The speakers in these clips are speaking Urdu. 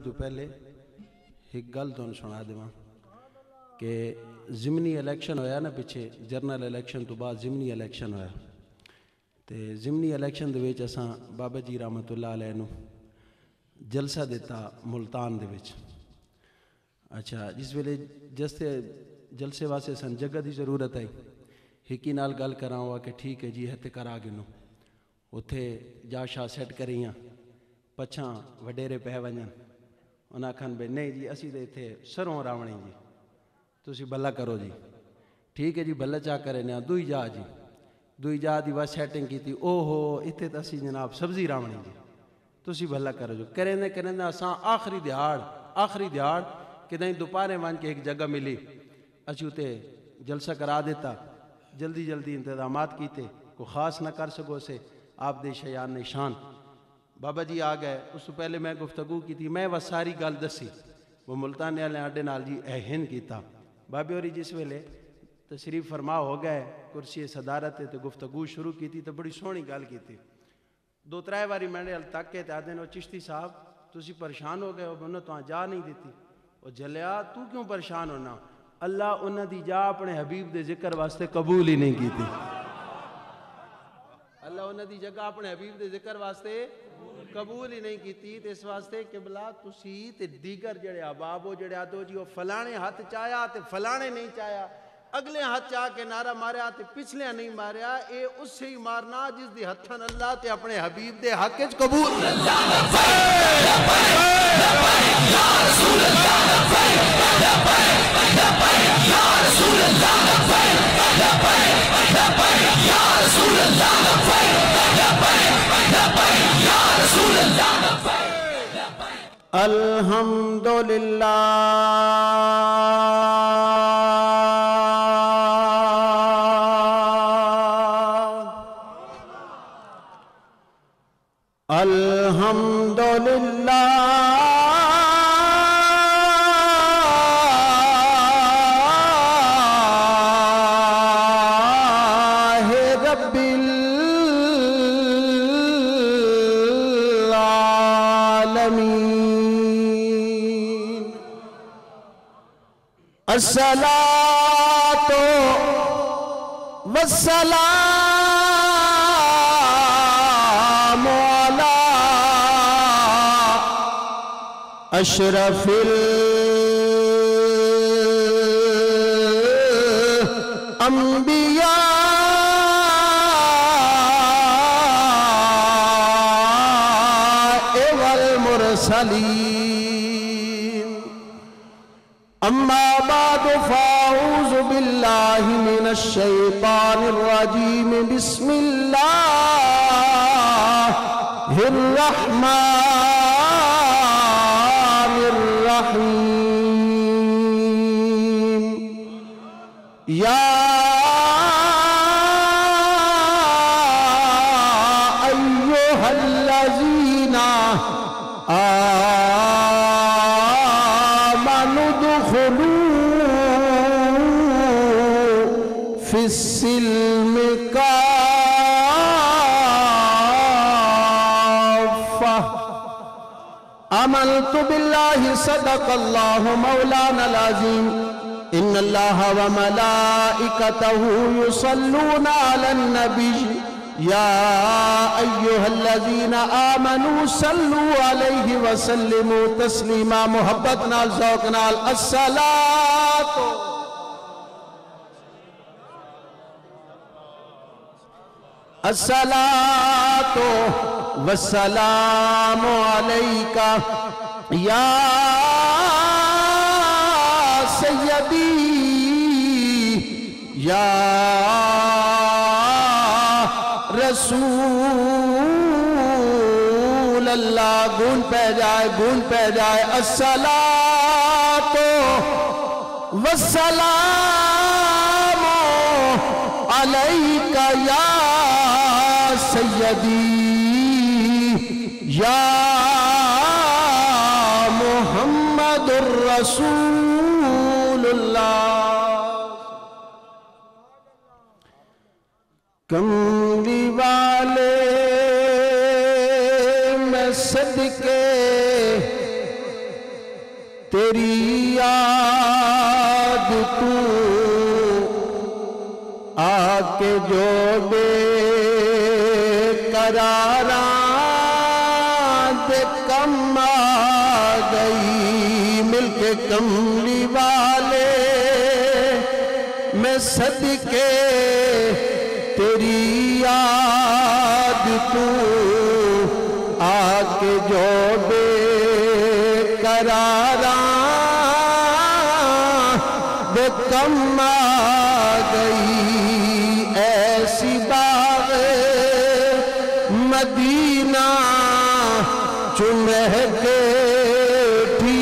تو پہلے ایک گل تو سنا دیواں کہ ضمنی الیکشن ہویا نا پیچھے جرنل الیکشن تو بعد ضمنی الیکشن ہویا تے ضمنی الیکشن دے وچ اساں بابا جی رحمت اللہ علیہ نو جلسہ دیتا ملتان دے وچ. اچھا جس ویلے جلسے واسطے سن جگہ دی ضرورت آئی ہکی نال گل کراں ہوا کہ ٹھیک ہے جی ہتے کرا گنو اتھے جا شاہ سیٹ کریاں پچھاں وڈیرے پہ ونجن انہاں کھن بے نہیں جی اسی دے تھے سروں راونی جی تسی بھلا کرو جی ٹھیک ہے جی بھلا چاہ کرے نا دوئی جا جی دوئی جا دی واس سیٹنگ کی تھی او ہو اتھے تسی جناب سبزی راونی جی تسی بھلا کرو جو کریں اساں آخری دیہاڑ کہ دیں دوپارے وان کے ایک جگہ ملی اچھو تے جلسہ کرا دیتا جلدی انتظامات کیتے کو خاص نہ کر سکو سے آپ دے شیان نشان بابا جی آ گئے اس سے پہلے میں گفتگو کی تھی میں وہ ساری گل دسی وہ ملتان والے آڈے نال جی اہن کیتا بابے ہوری جس ویلے تشریف فرما ہو گئے کرسی صدارت تے گفتگو شروع کی تھی تو بڑی سونی گل کی تھی دو ترائے واری میں نے تک کے آدھے نے چشتی صاحب تسی پریشان ہو گئے انہوں تو جا نہیں دیتی وہ جلیا تو کیوں پریشان ہونا اللہ انہوں دی جا اپنے حبیب دے ذکر واسطے قبول ہی نہیں کی تھی اللہ انہوں دی جگہ اپنے حبیب دے ذکر واسطے قبول ہی نہیں کیتی تے اس واسطے قبلہ تسی تے دیگر جڑے احباب ہو جڑے آدھو جی وہ فلانے ہاتھ چایا تے فلانے نہیں چایا اگلے ہاتھ چاہ کے نعرہ ماریا تے پچھلے نہیں ماریا اے اس سے ہی مارنا جس دی ہتھن اللہ تے اپنے حبیب دے حق وچ قبول الحمدللہ الحمدللہ رب العالمین الصلاۃ والسلام علی اشرف الانبیاء والمرسلین اما بعد فاعوذ باللہ من الشیطان الرجیم بسم اللہ الرحمن الرحیم یا ایوہا الذین آمنوا ادخلوا فی السلم کافہ آمنت باللہ صدق اللہ مولانا العظیم ان اللہ وملائکتہ یصلون علی النبی یا ایوہا الذین آمنوا صلو علیہ وسلموا تسلیما محبت نال ذوق نال الصلاۃ والسلام علیکہ یا سیدی یا رسول اللہ گون پہ جائے الصلاۃ والسلام علیکہ یا سیدی یا محمد الرسول اللہ کملی والے میں صدقے تیری یاد تو آ کے جو بے قراراں دے کم آ گئی، مل کے کملی والے میں صدقے تیری یاد تو آ کے جو بے قراراں دے کم آ گئی، ایسی باغ مدینہ چنہ کے تھی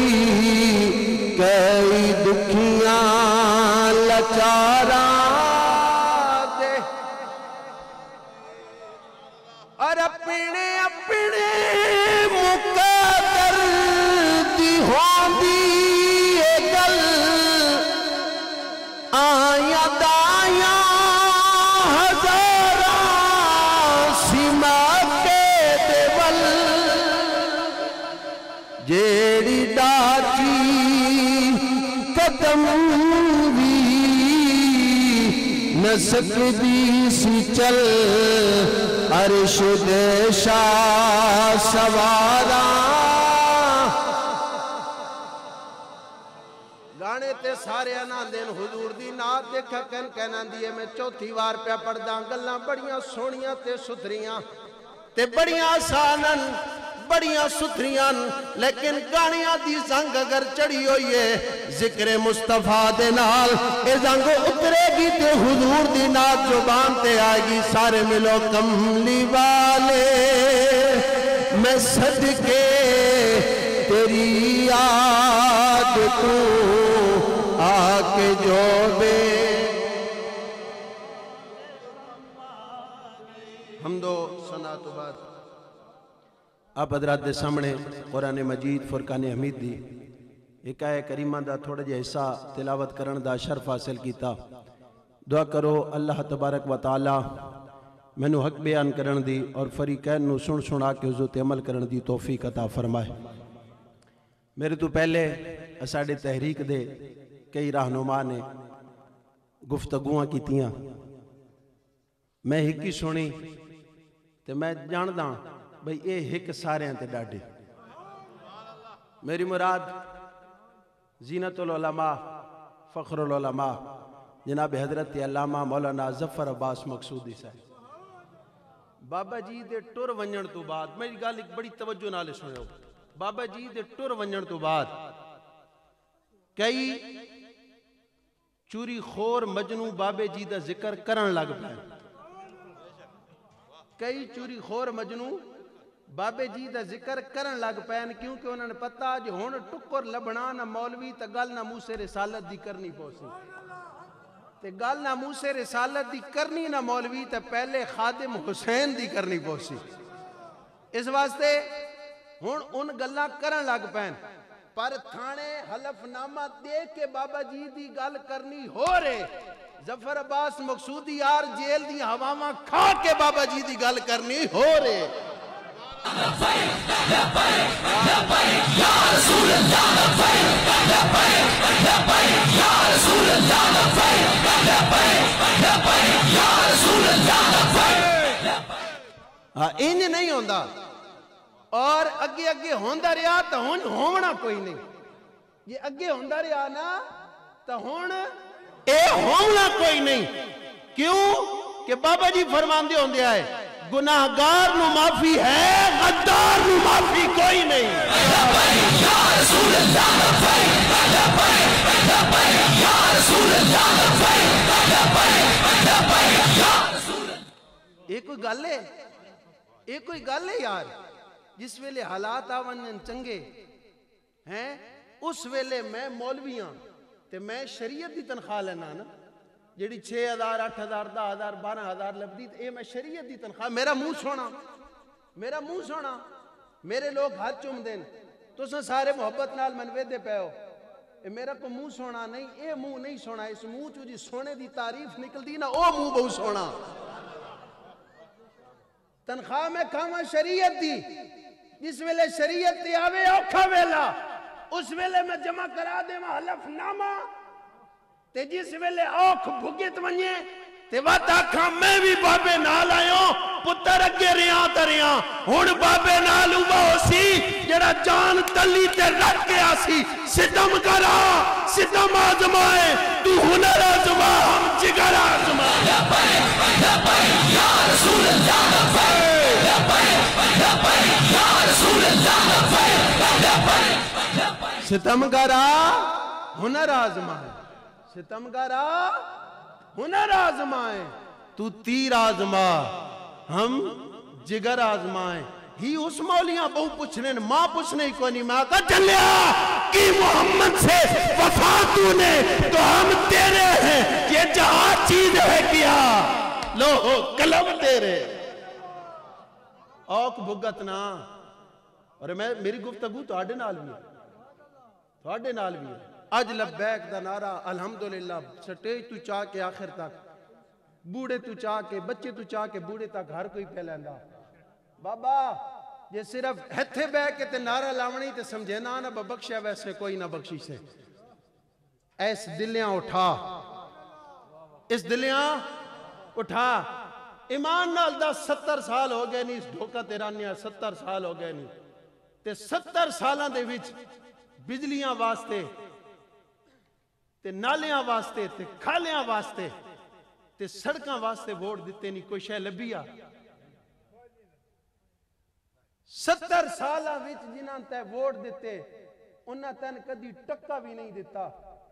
کئی دکھیاں لچاراں دے، اور اپنے اپنے مقدر دی ہوندی اے گل آیاں دایاں ہزاراں سیما کے دیول، جیڑی ڈاچی قدم بھی نہ سکدی سی چل عرش دے شاہ سواراں۔ گانے تے سارے انہاں دین حضور دی نات دیکھا کہنا دیئے میں چوتھی وار پہ پڑھداں، گلاں بڑیاں سونیاں تے ستھریاں تے بڑیاں آسانن بڑیاں ستھریاں، لیکن گانیاں دی زنگ اگر چڑھی ہوئی ہے ذکر مصطفیٰ دے نال اے زنگ اترے گی تے حضور دی نات زبان تے آئے گی۔ سارے ملو کملی والے میں صدقے تیری یاد تو آ کے جو بے حمد و ثنا تو بعد آپ حضرات دے سامنے قرآن مجید فرقان حمید دی ایک آیہ کریمہ دا تھوڑا جا حصہ تلاوت کرن دا شرف حاصل کیتا۔ دعا کرو اللہ تبارک و تعالی میں نو حق بیان کرن دی اور فریقین نو سن سنا کے حضور تے عمل کرن دی توفیق عطا فرمائے۔ میرے تو پہلے اساڑے تحریک دے کئی رہنما نے گفتگوਆਂ کیتیاں، میں ہکی سنی تے میں جانداں بھئی اے ہک سارے ہیں تے ڈاڈے۔ میری مراد زینت العلماء فخر العلماء جناب حضرت علامہ مولانا ظفر عباس مقصودی صاحب، بابا جی دے ٹر ونجن تو بعد میری گل ایک بڑی توجہ نالے سنو، بابا جی دے ٹر ونجن تو بعد کئی چوری خور مجنوں بابے جی دا ذکر کرن لگ پائے، کئی چوری خور مجنوں بابے جی دا ذکر کرن لگ پین، کیونکہ انہوں نے پتا جو ہون ٹکر لبنا نہ مولوی تا گل نہ موسے رسالت دی کرنی پوسی، تے گل نہ موسے رسالت دی کرنی نہ مولوی تا پہلے خادم حسین دی کرنی پوسی۔ اس واسطے ہون ان گلہ کرن لگ پین، پر تھانے حلف نامہ دے کے بابا جی دی گل کرنی ہو رہے، ظفر عباس مقصودی یار جیل دی ہواواں کھا کے بابا جی دی گل کرنی ہو رہے۔ انج نہیں ہوندہ اور اگے اگے ہوندہ رہا تو ہونا کوئی نہیں، یہ اگے ہوندہ رہا نا تو اے ہونا کوئی نہیں، کیوں کہ بابا جی فرماندے ہوندے آئے گناہگار نو معافی ہے غدار نو معافی کوئی نہیں۔ ایک کوئی گل ہے، ایک کوئی گل ہے یار، جس ویلے حالات آونن چنگے ہیں اس ویلے میں مولویاں تے میں شریعت دی تنخواہ لینا نا، جیڑی 6,000 8,000 10,000 12,000 لبدی اے میں شریعت دی تنخواہ، میرا منہ سونا، میرے لوگ ہاتھ چوم دین تو سارے محبت نال منوے دے پے ہو، اے میرا کو منہ سونا نہیں، اے منہ نہیں سونا، اس منہ چو جی سونے دی تعریف نکل دی نا او منہ بہو سونا۔ تنخواہ میں کھاما شریعت دی، جس ویلے شریعت دی آوے اوکھا ویلا اس ویلے میں جمع کرا دے میں حلف نامہ تے جس ویلے اوکھ بھگت ونجے تے وات آکھاں میں بھی بابے نال آئیوں پتر اگے ریاں تریاں ہون بابے نال ہوا ہو سی جڑا جان تلی تے رکھ کے آسی ستم کرا ستم آزمائے تو ہنر آزما ہم جگر آزمائے یا رسول اللہ یا رسول اللہ ستم کرا ہنر آزمائے ستم کرا ہنر آزمائے تو تیر آزما ہم جگر آزمائیں ہی اس مولیاں بہو پوچھنے ماں پوچھنے ہی کو نہیں ماں کہا چلیا کہ محمد سے وفا تو نے تو ہم تیرے ہیں یہ جہاں چیز ہے کیا لو قلم تیرے اوک بھگتنا اور میری گفتگو تو آڈے نال بھی ہے تو آڈے نال بھی ہے اج لبیک دا نعرہ الحمدللہ سٹیج تو چاہ کے آخر تک بوڑے تو چاہ کے بچے تو چاہ کے بوڑے تک ہر کوئی پھیلیندا بابا یہ صرف ہتھے بے کے تے نعرہ لاونی تے سمجھے نہ بخشے ویسے کوئی نہ بخشی سے ایس دلیاں اٹھا اس دلیاں اٹھا ایمان نال دا 70 سال ہو گئے نہیں اس ڈھوکا تیرانیاں 70 سال ہو گئے نہیں تے 70 سالاں دے وچ بجلیاں واسطے تے نالیاں واسطے تے کھالیاں واسطے تے سڑکاں واسطے ووٹ دیتے نہیں کوئی شے لبیا 70 سالاں وچ جنہاں تے ووٹ دیتے انہاں تن کدی ٹکا بھی نہیں دیتا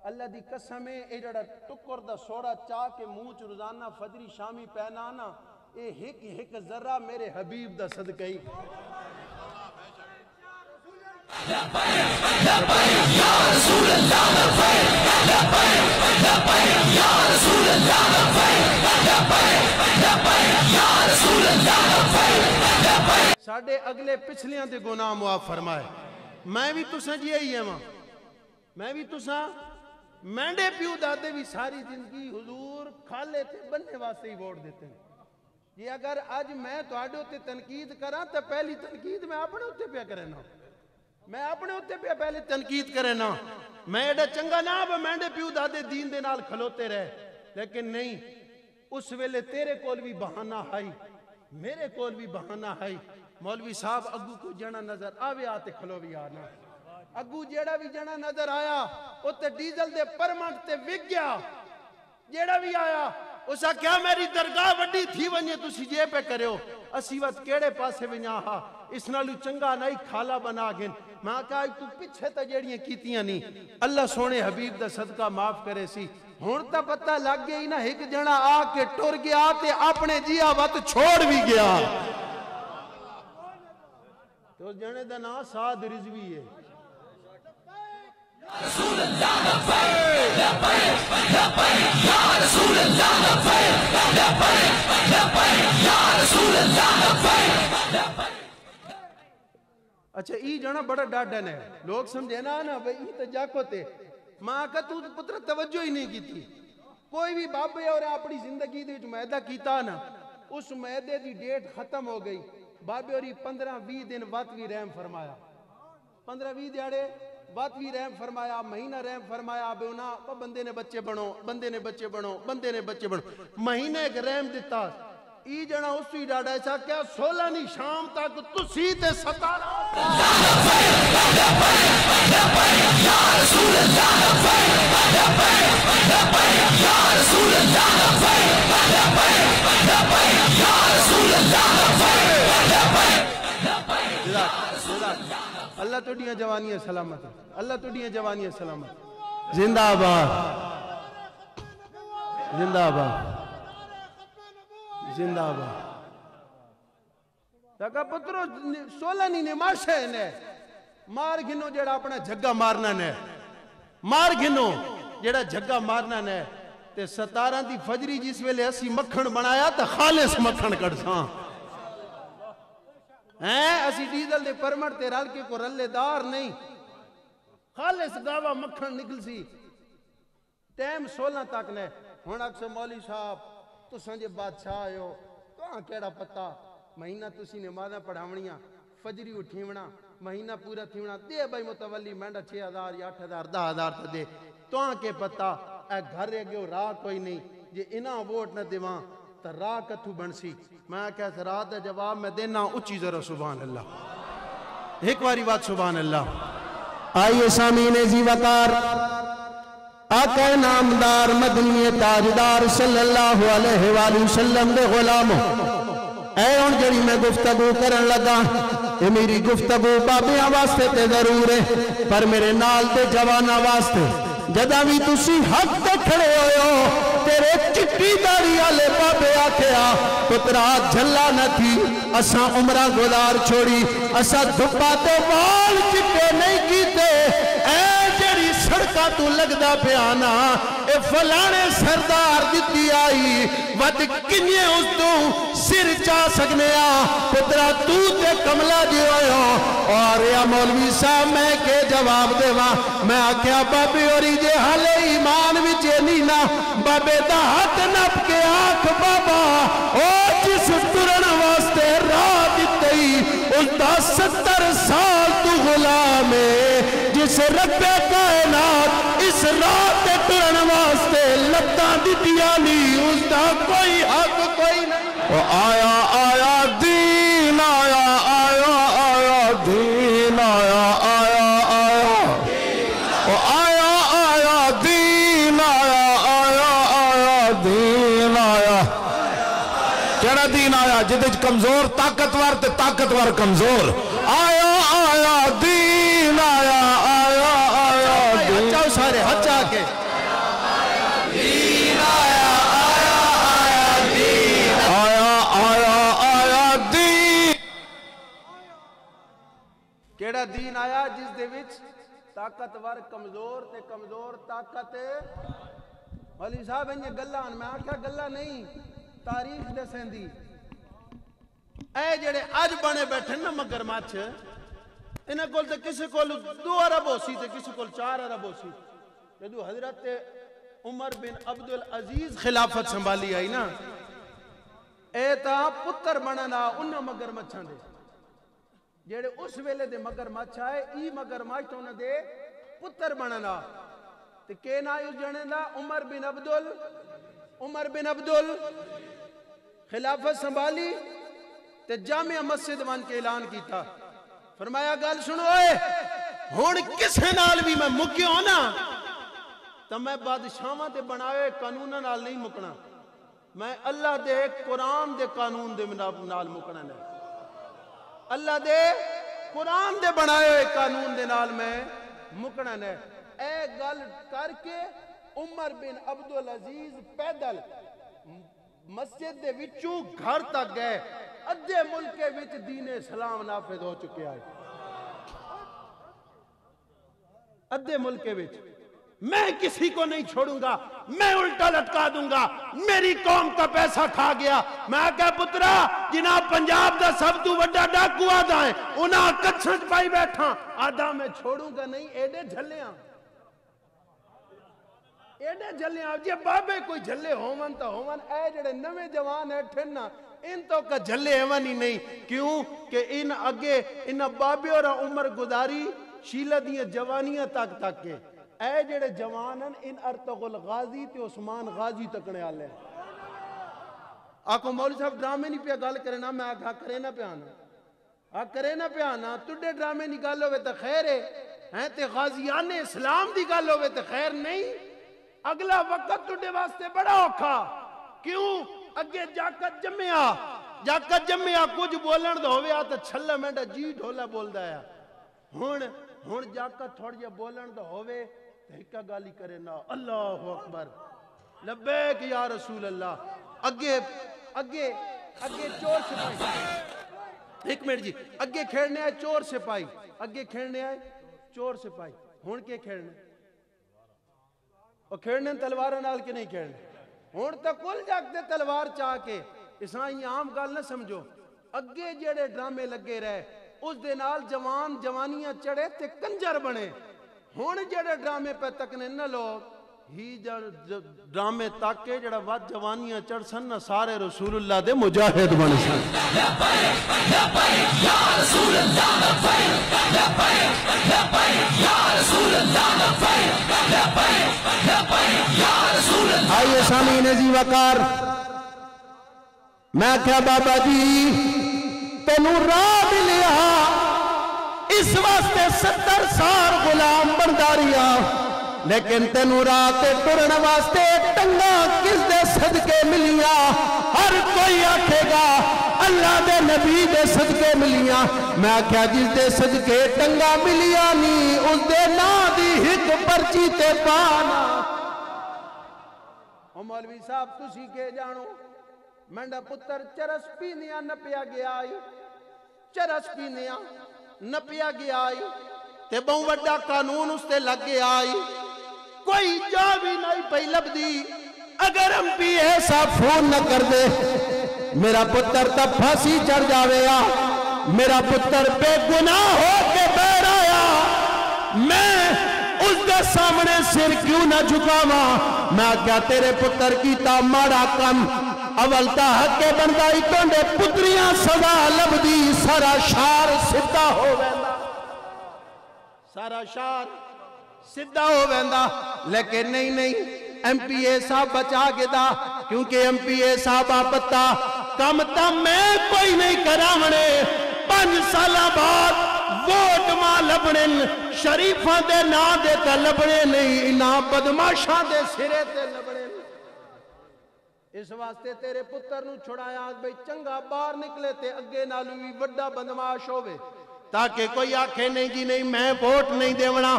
اللہ دی قسم ہے اے جڑا ٹکر دا سوڑا چاہ کے منہ چ روزانہ فجری شامی پہنا نا اے ہک ذرہ میرے حبیب دا صدقہ ہی ساڑھے اگلے پچھلیاں دے گناہ معاف فرمائے میں بھی تساں جی آئی ہے ماں میں بھی تساں مینڈے پیو دادے بھی ساری زندگی حضور کھالے تھے بننے واسطے ہی ووٹ دیتے ہیں یہ اگر آج میں تو آڈے ہوتے تنقید کرا تو پہلی تنقید میں اپنے ہوتے پہ کرے نا میں اپنے ہوتے پہ پہلے تنقید کرے نا میں ایڈا چنگا نہ اب مینڈے پیو دادے دین دے نال کھلوتے رہے لیکن نہیں اس ویلے تیرے کول بھی بہانہ آئی میرے کول بھی بہانہ آئی مولوی صاحب اگو کو جنا نظر آوے آتے کھلو بھی آنا اگو جیڑا بھی جنا نظر آیا وہ تے ڈیزل دے پرمنٹ تے وک گیا جیڑا بھی آیا اسا کیا میری درگاہ وڈی تھی ونجے تسی جے پہ کرے ہو اسی وقت کیڑے پاسے ونجا ہا اس نالو چنگا نہیں کھالا بنا گن میں کہا تو پچھے تا جیڑیاں کیتیاں نہیں اللہ سونے حبیب دا صدقہ معاف کرے سی ہون تا پتہ لگ گئی نا ایک جنا آ کے ٹر گیا تے اپنے جیا وقت چھوڑ بھی گیا تو جنے دا نا سعد رضوی ہے رسول اللہ لبیک لبیک یا رسول اللہ لبیک لبیک یا رسول اللہ لبیک اچھا ای جانا بڑا ڈاڈن ہے لوگ سمجھے نا بھئی ای تو جاکو تے ماں کا تو پتر توجہ ہی نہیں کی تھی کوئی بھی بابے اور اپنی زندگی دے جو معدہ کیتا نا اس معدے دی ڈیٹ ختم ہو گئی بابے اور 15-20 دن واتوی رحم فرمایا 15-20 دیاڑے واتوی رحم فرمایا مہینہ رحم فرمایا بونا بندے نے بچے بنو بندے نے بچے بنو بندے نے بچے بنو مہینہ ایک رحم دیتا ای جنا اس بھی ڈاڑا ایسا کیا 16 نہیں شام تک تسی تے 17 یا رسول اللہ یا رسول اللہ یا رسول اللہ اللہ تو ڈیاں جوانیاں سلامت اللہ تو ڈیاں جوانیاں سلامت زندہ آباد زندہ آباد زندہ آباد تاکہ پترو 16 نہیں نماشے نے مار گھنو جیڑا اپنا جھگا مارنا نے مار گھنو جیڑا جھگا مارنا نے تے 17 دی فجری جس ویلے اسی مکھن بنایا تا خالص مکھن کڑ ساں اسی ڈیزل دے پرمٹ تے رل کے کو رلے دار نہیں خالص گاوا مکھن نکل سی ٹیم 16 تک نے ہون اکسے مولی صاحب تو سنجے بادشاہ آئے ہو تو کیڑا پتا مہینہ تسی نمازہ پڑھاونیاں فجری اٹھیونا مہینہ پورا تھیونا دے بھائی متولی مینڈا 6,000 یا 8,000 10,000 تا دے تو آن کے پتا اے گھر رہ گئے راہ کوئی نہیں جے انہاں ووٹ نہ دیواں تا راہ کتھو بنسی میں کہتا راہ دا جواب میں دینا اچھی ذرا سبحان اللہ ایک باری بات سبحان اللہ آئیے سامعین زی وقار آقا نامدار مدنی تاجدار صلی اللہ علیہ وآلہ وسلم دے غلاموں اے ان جڑی میں گفتگو کرن لگا یہ میری گفتگو بابیاں واسطے تے ضرور ہے پر میرے نال تے جوانا واسطے جدہ بھی تسی حق تے کھڑے ہوئے تیرے چٹی داری آلے بابے آکھیا پترا جھلا نہ تھی اساں عمرہ گزار چھوڑی اساں دھپا تے وال چٹے نہیں کیتے اے جڑی سڑکا تو لگدا پیانا اے فلانے سردار دیتی آئی ود کنیے اس تو سر چاہ سکنے پترا تو تے کملا جی ہوئے اور یا مولوی صاحب میں کے جواب دے وہاں میں آکھیا بابی اور جے حال ایمان وچے نینا بابے دا ہاتھ نپ کے آنکھ بابا او جس ٹرن واسطے راہ دیتی اس دا 70 سال تو غلام ہے جس رب کائنات اس راہ تے ٹرن واسطے لبدہ دیتیا نہیں اس دا کوئی حق کوئی نہیں آیا آیا دین آیا آیا آیا دین آیا آیا آیا آیا آیا دین آیا آیا آیا دین آیا کیڑا دین آیا جدج کمزور طاقتور تے طاقتور کمزور آیا آیا دین آیا آیا آیا دین چاہو سارے ہاتھ چاہ کے دین آیا آیا آیا دین آیا آیا آیا دین کیڑا دین آیا جس دے وچ طاقتور کمزور تے کمزور طاقت ولی صاحب انجھے گلہ میں آکھا گلہ نہیں تاریخ دے سیندی اے جڑے آج بنے بیٹھے نا مگر ماچھ انہیں کول تے کسی کول 2 ارب ہو سی تے کسی کول 4 ارب ہو سی جدو حضرت عمر بن عبدالعزیز خلافت سنبھالی آئی نا اے تا پتر بننا انہا مگر مچھاں دے جیڑے اس ویلے دے مگر مچھ آئے ای مگر مچھ تو انہا دے پتر بننا تے کین آئی اس جنے دا عمر بن عبدال خلافت سنبھالی تے جامعہ مسجد ون کے اعلان کیتا فرمایا گل سنو اے ہون کسے نال بھی میں مکیوں ہونا تو میں بادشاہاں تے بنائے قانون نال نہیں مکنا میں اللہ دے قرآن دے قانون دے نال مکنا نہیں اللہ دے قرآن دے بنائے قانون دے نال میں مکنا نہیں اے گل کر کے عمر بن عبدالعزیز پیدل مسجد دے وچوں گھر تک گئے ادھے ملک کے وچ دین اسلام نافذ ہو چکے آئے ادھے ملک کے وچ میں کسی کو نہیں چھوڑوں گا میں الٹا لٹکا دوں گا میری قوم کا پیسہ کھا گیا میں کہا پترا جنہاں پنجاب دا سب تو وڈا ڈاکو آدھا ہے انہاں کچھنچ پائی بیٹھا آدھا میں چھوڑوں گا نہیں ایڈے جھلیاں جی بابے کوئی جھلے ہومن تا ہومن اے جڑے نوے جوان ہے ٹھننا ان تو کا جھلے ہومن ہی نہیں کیوں کہ ان اگے ان بابے اور عمر گزاری شیلہ دیاں جوانیاں تک تک کے اے جڑے جوانن ان ارتغل غازی تے عثمان غازی تکنے آلے آکو مولی صاحب ڈرامے نہیں پیا گال کرنا میں آگا کرے نہ پیانا کرے نہ پیانا تُڈے ڈرامے نہیں گال ہوئے تے خیر ہے تے غازیان اسلام دی گال ہوئے تے خیر نہیں اگلا وقت تُڈے واسطے بڑا اوکھا کیوں اگے جاکت جمعیا کچھ بولن دو ہوئے آتا چھلا مینڈا جی ڈھولا بول دایا ہون جاکت تھوڑ جا بولن دو ہوئے ہکا گالی کرے نا اللہ اکبر لبیک یا رسول اللہ اگے چور سپائی ایک منٹ جی اگے کھیڑنے آئے چور سپائی اگے کھیڑنے آئے چور سپائی ہون کے کھیڑنے اور کھیڑنے تلوار نال کے نہیں کھیڑنے ہون تا کل جاکتے تلوار چاہ کے اساں یہ عام گال نہ سمجھو اگے جڑے ڈرامے لگے رہے اس دے نال جوانیاں چڑھے تے کنجر بنے ہون جڑے ڈرامے پہ تکنے نہ لوگ ہی ڈرامے تک کے جڑا وقت جوانیاں چڑھ سن نہ سارے رسول اللہ دے مجاہد بن سن. آئیے سامعین عزیز وقار، میں کیا بابا جی تینوں راہ ملیا اس واسطے 70 سال غلام بندا رہیا، لیکن تینوں راہ تے ٹرن واسطے ٹنگا کس دے صدقے ملیاں؟ ہر کوئی آکھے گا اللہ دے نبی دے صدقے ملیاں. میں کیا جس دے صدقے ٹنگا ملیاں نہیں اس دے نا دی ہک پرچی تے پانا. مولوی صاحب تسی کے جانو منڈا پتر چرس پینیاں نپیا گیا آئی، چرس پینیاں نپیا گیا آئی تے بہوں وڈا قانون اس تے لگ گیا آئی، کوئی جا بھی نہیں پہی لب دی. اگر ہم بھی ایسا فون نہ کر دے میرا پتر تب پھانسی چڑھ جاویا، میرا پتر بے گناہ ہو کے بیر آیا، میں اس دے سامنے سر کیوں نہ جھکاواں؟ میں کیا تیرے پتر کی تا ماڑا کم اول تا حق کے بندائی تونڈے پتریاں سزا لب دی، سارا شار سدھا ہو ویندا، سارا شار سدھا ہو ویندا. لیکن نہیں ایم پی اے صاحب بچا کے دا، کیونکہ ایم پی اے صاحب آپتا کم تا میں کوئی نہیں کراونے. 5 سالہ بعد ووٹ ماں لبنے شریفاں دے نا دے تا لبنے نہیں، انہاں بدماشاں دے سرے تے لبنے. اس واسطے تیرے پتر نو چھڑایا بھئی چنگا باہر نکلے تے اگے نالو بھی وڈا بدماش ہوئے، تاکہ کوئی آکھے نہیں جی نہیں میں ووٹ نہیں دیونا،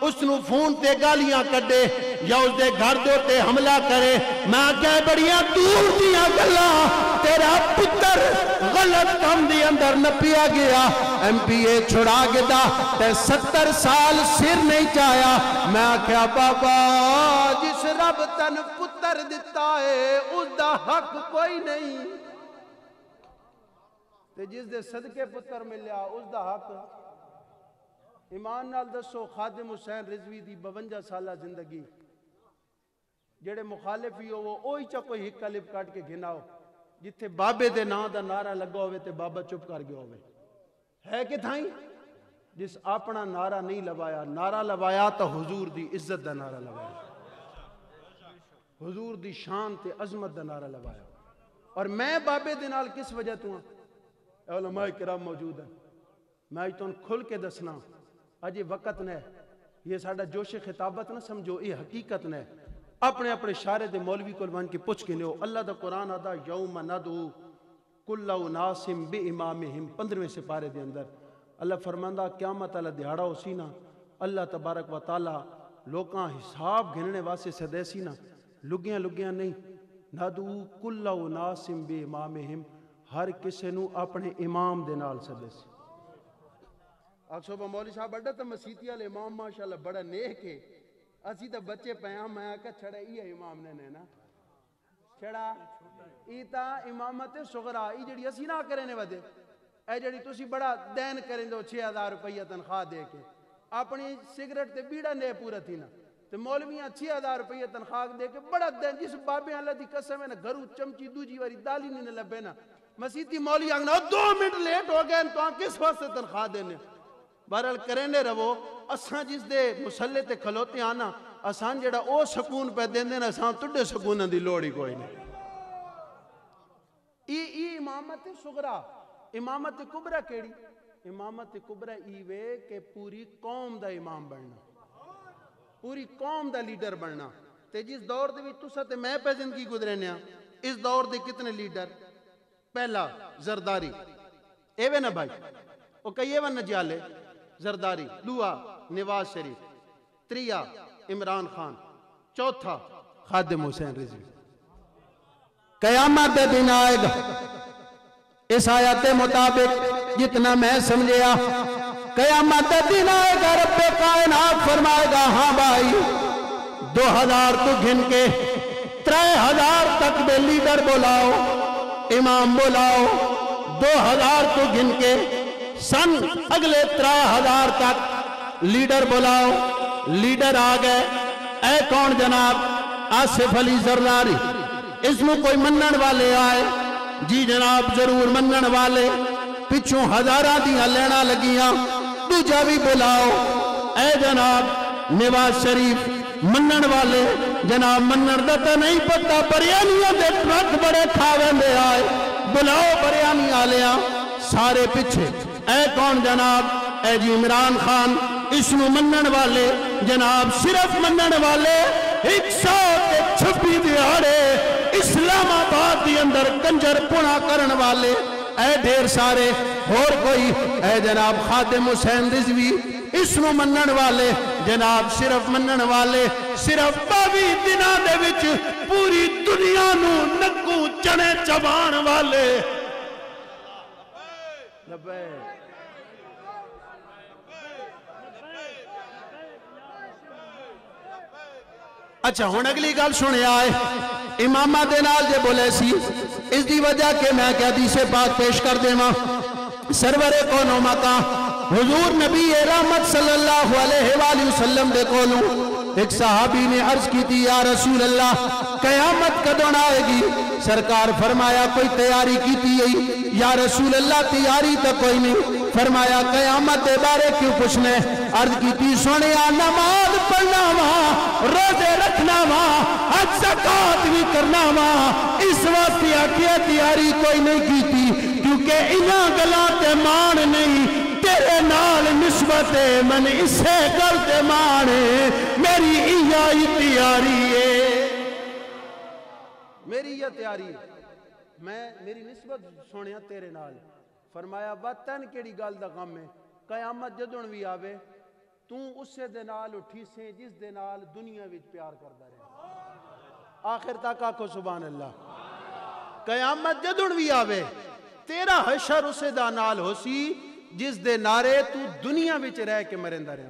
اس نو فون تے گالیاں کڈے یا اس دے گھر دے تے حملہ کرے. میں کہے بڑیاں دور دیاں گلاں، تیرا پتر غلط کام دی اندر نپیا گیا، ایم پی اے چھڑا گدا تے 70 سال سر نہیں چایا. میں کہا بابا جس رب تن پتر دیتا ہے اس دا حق کوئی نہیں، تے جس دے صدقے پتر ملیا اس دا حق. ایمان نال دسو خادم حسین رضوی دی 52 سالہ زندگی جڑے مخالفی ہو وہ اوہی چا کوئی ہک کلپ کٹ کے گھناؤ جتھے بابے دے نا دا نعرہ لگا ہوئے تے بابا چپ کر گیا ہوئے ہے کہ تھائیں. جس اپنا نعرہ نہیں لوایا، نعرہ لوایا تو حضور دی عزت دا نعرہ لوایا، حضور دی شان تے عظمت دا نعرہ لوایا. اور میں بابے دے نال کس وجہ تو ہاں؟ علماء کرام موجود ہیں، میں آج تو کھل کے دسنا آج یہ وقت نے یہ ساڑھا جوش خطابت نہ سمجھو، یہ حقیقت نے اپنے اپنے شارے دے مولوی کو بن کے پوچھ کے لیو. اللہ دا قرآن آدھا یوم ندعو کل اناس بامامہم 15ویں سپارے دے اندر اللہ فرماندہ قیامت اللہ دیہڑا ہو سی نا، اللہ تبارک و تعالی لوکاں حساب گھننے واسے سدے سی نا، لگیاں نہیں. ندعو کل اناس بامامہم، ہر کسے نو اپنے امام دے نال سدے سی. اکسوبہ مولی صاحب بڑا تا مسیحی والے امام ماشاءاللہ بڑا نیک ہے، اسی تا بچے پیام میں آکا چھڑا یہ امام نے نا چھڑا ایتا امامت صغرا ای جڑی اسی نہ کرنے ودے، اے جڑی تسی بڑا دین کریں دو 6000 روپیہ تنخواہ دے کے اپنی سگریٹ تے بیڑا نے پورا تھی نا تے مولویاں 6000 روپیہ تنخواہ دے کے بڑا دین جس بابے اللہ دی قسم ہے نا گھرو چمچی دوجی واری دالی نہیں لبے نا مسیحی مولی آگنا 2 منٹ لیٹ ہو گئے تو کس واسطے تنخواہ دینے. بہرحال کرنے رہو اساں جس دے مسلح تے کھلوتے آنا اسان جڑا او سکون پہ دین دینا اسان تڈے سکون دی لوڑی کوئی نہیں. ای امامت صغرا. امامت کبرا کیڑی؟ امامت کبرا ایوے کہ پوری قوم دا امام بننا، پوری قوم دا لیڈر بننا. تے جس دور دے بھی تسا تے میں پہ زندگی گزرنے ہیں، اس دور دے کتنے لیڈر؟ پہلا زرداری ایوے نا بھائی او کئی ون نجالے زرداری، دوہا نواز شریف، تریا عمران خان، چوتھا خادم حسین رضوی. قیامت دن آئے گا اس آیت مطابق جتنا میں سمجھیا، قیامت دن آئے گا رب کائنات فرمائے گا ہاں بھائی 2000 تو گھن کے 3000 تک بے لیڈر بولاؤ، امام بولاؤ، 2000 تو گھن کے سن اگلے 3000 تک لیڈر بولاؤ. لیڈر آ گئے اے کون جناب آصف علی زرداری اس میں کوئی منن والے آئے جی جناب ضرور منن والے پچھوں ہزارہ دیاں لینا لگیاں دوجہ بھی بلاؤ اے جناب نواز شریف منن والے جناب منن دتا نہیں پتا بریانیاں دے ٹرک بڑے کھاوے میں آئے بلاؤ بریانی آلیاں سارے پچھے اے کون جناب اے جی عمران خان اس میں منن والے جناب صرف منن والے 126 دیہاڑے اسلام آباد دی اندر کنجر پونا کرن والے اے ڈھیر سارے اور کوئی اے جناب خادم حسین رضوی اس نو منن والے جناب صرف منن والے صرف 22 دنوں دے وچ پوری دنیا نو نکو چنے چبان والے اچھا ہون اگلی گل سنے آئے امامہ دے نال جے بولے سی اس دی وجہ کہ میں کہ حدیث پاک پیش کر دے ماں سرور کونو مکان حضور نبی رحمت صلی اللہ علیہ وآلہ وسلم دے کولوں ایک صحابی نے عرض کی تھی یا رسول اللہ قیامت کدوں آئے گی سرکار فرمایا کوئی تیاری کی تھی یا رسول اللہ تیاری تو کوئی نہیں فرمایا قیامت دے بارے کیوں پوچھنے عرض کی تھی سونیا نماز پڑھنا وہاں روزے رکھنا وہاں حج زکات بھی کرنا وہاں اس واسطے آکیا تیاری کوئی نہیں کی تھی کیونکہ انہاں گلاتے مان نہیں تیرے نال نسبت من اسے گلتے مانے میری ایائی تیاری ہے میری یہ تیاری میں میری نسبت سونیا تیرے نال فرمایا وطن کیڑی گل دا غم ہے قیامت جدوں بھی آوے تو اسے دے نال اٹھی سے جس دے نال دنیا وچ پیار کردا رہے آخر تک آکھو سبحان اللہ قیامت جدوں بھی آوے تیرا حشر اسے دا نال ہو سی جس دے نارے تو دنیا وچ رہ کے مرندہ رہے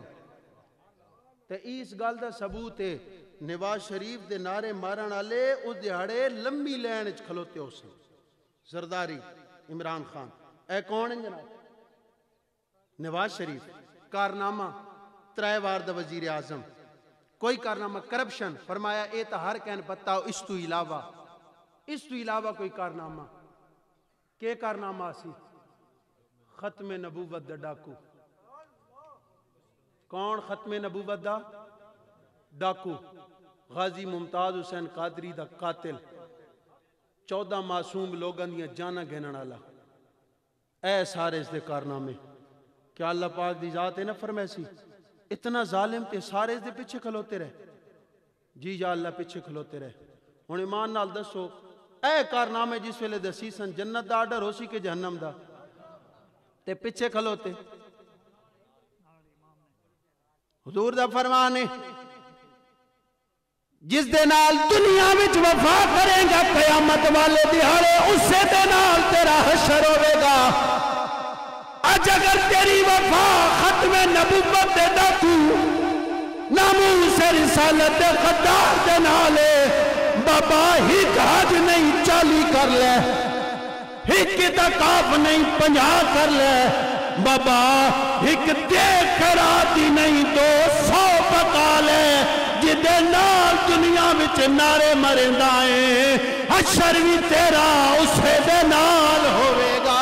تے اس گل دا ثبوت ہے نواز شریف دے نعرے مارن والے اس دیہڑے لمبی لین وچ کھلوتے ہو سن زرداری عمران خان اے کون ہیں جناب نواز شریف کارنامہ 3 وار دا وزیر اعظم کوئی کارنامہ کرپشن فرمایا اے تا ہر کہن پتا ہو اس تو علاوہ کوئی کارنامہ کہ کارنامہ سی ختم نبوت دا ڈاکو کون ختم نبوت دا ڈاکو غازی ممتاز حسین قادری دا قاتل 14 معصوم لوگاں دیاں جانا گھنن والا اے سارے اس دے کارنامے کیا اللہ پاک دی ذات ہے نہ فرمائے سی اتنا ظالم تے سارے اس دے پیچھے کھلوتے رہے جی یا اللہ پیچھے کھلوتے رہے ہن ایمان نال دسو اے کارنامے جس ویلے دسی سن جنت دا آرڈر ہو سی کہ جہنم دا تے پیچھے کھلوتے حضور دا فرمان ہے جس دے نال دنیا وچ وفا کریں گا قیامت والے دیہاڑے اسے دے نال تیرا حشر ہوے گا اج اگر تیری وفا ختم نبوت دے ڈاکو ناموس رسالت دے غدار دے نالے بابا ہک حج نہیں 40 کر لے ہک تکاف نہیں 50 کر لے بابا ہک دیکھ کراتی نہیں 200 پکا لے جدے نال دنیا وچ نعرے مرندائیں حشر بھی تیرا اسے دے نال ہوئے گا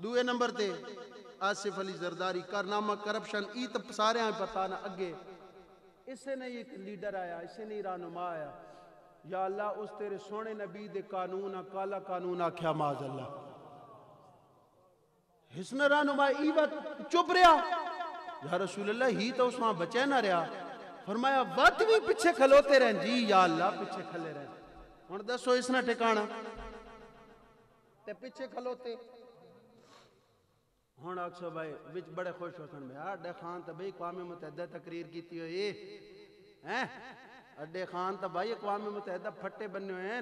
دوئے نمبر تے آصف علی زرداری کارنامہ کرپشن ای تو سارے ہیں پتہ نہ اگے اس سے نہیں ایک لیڈر آیا اس سے نہیں رہنما آیا یا اللہ اس تیرے سونے نبی دے قانون کالا قانون آکھیا معاذ اللہ حسن رہنما ای بات چپ رہا یا رسول اللہ ہی تو اس وہاں بچے نہ رہا فرمایا وقت بھی پیچھے کھلوتے رہیں جی یا اللہ پیچھے کھلے رہیں ہن دسو اس نہ ٹھکانا تے پیچھے کھلوتے ہن اکثر بھائی وچ بڑے خوش ہوسن میں اڈے خان تے بھائی اقوام متحدہ تقریر کیتی ہوئی ہیں اڈے خان تے بھائی اقوام متحدہ پھٹے بننے ہوئے ہیں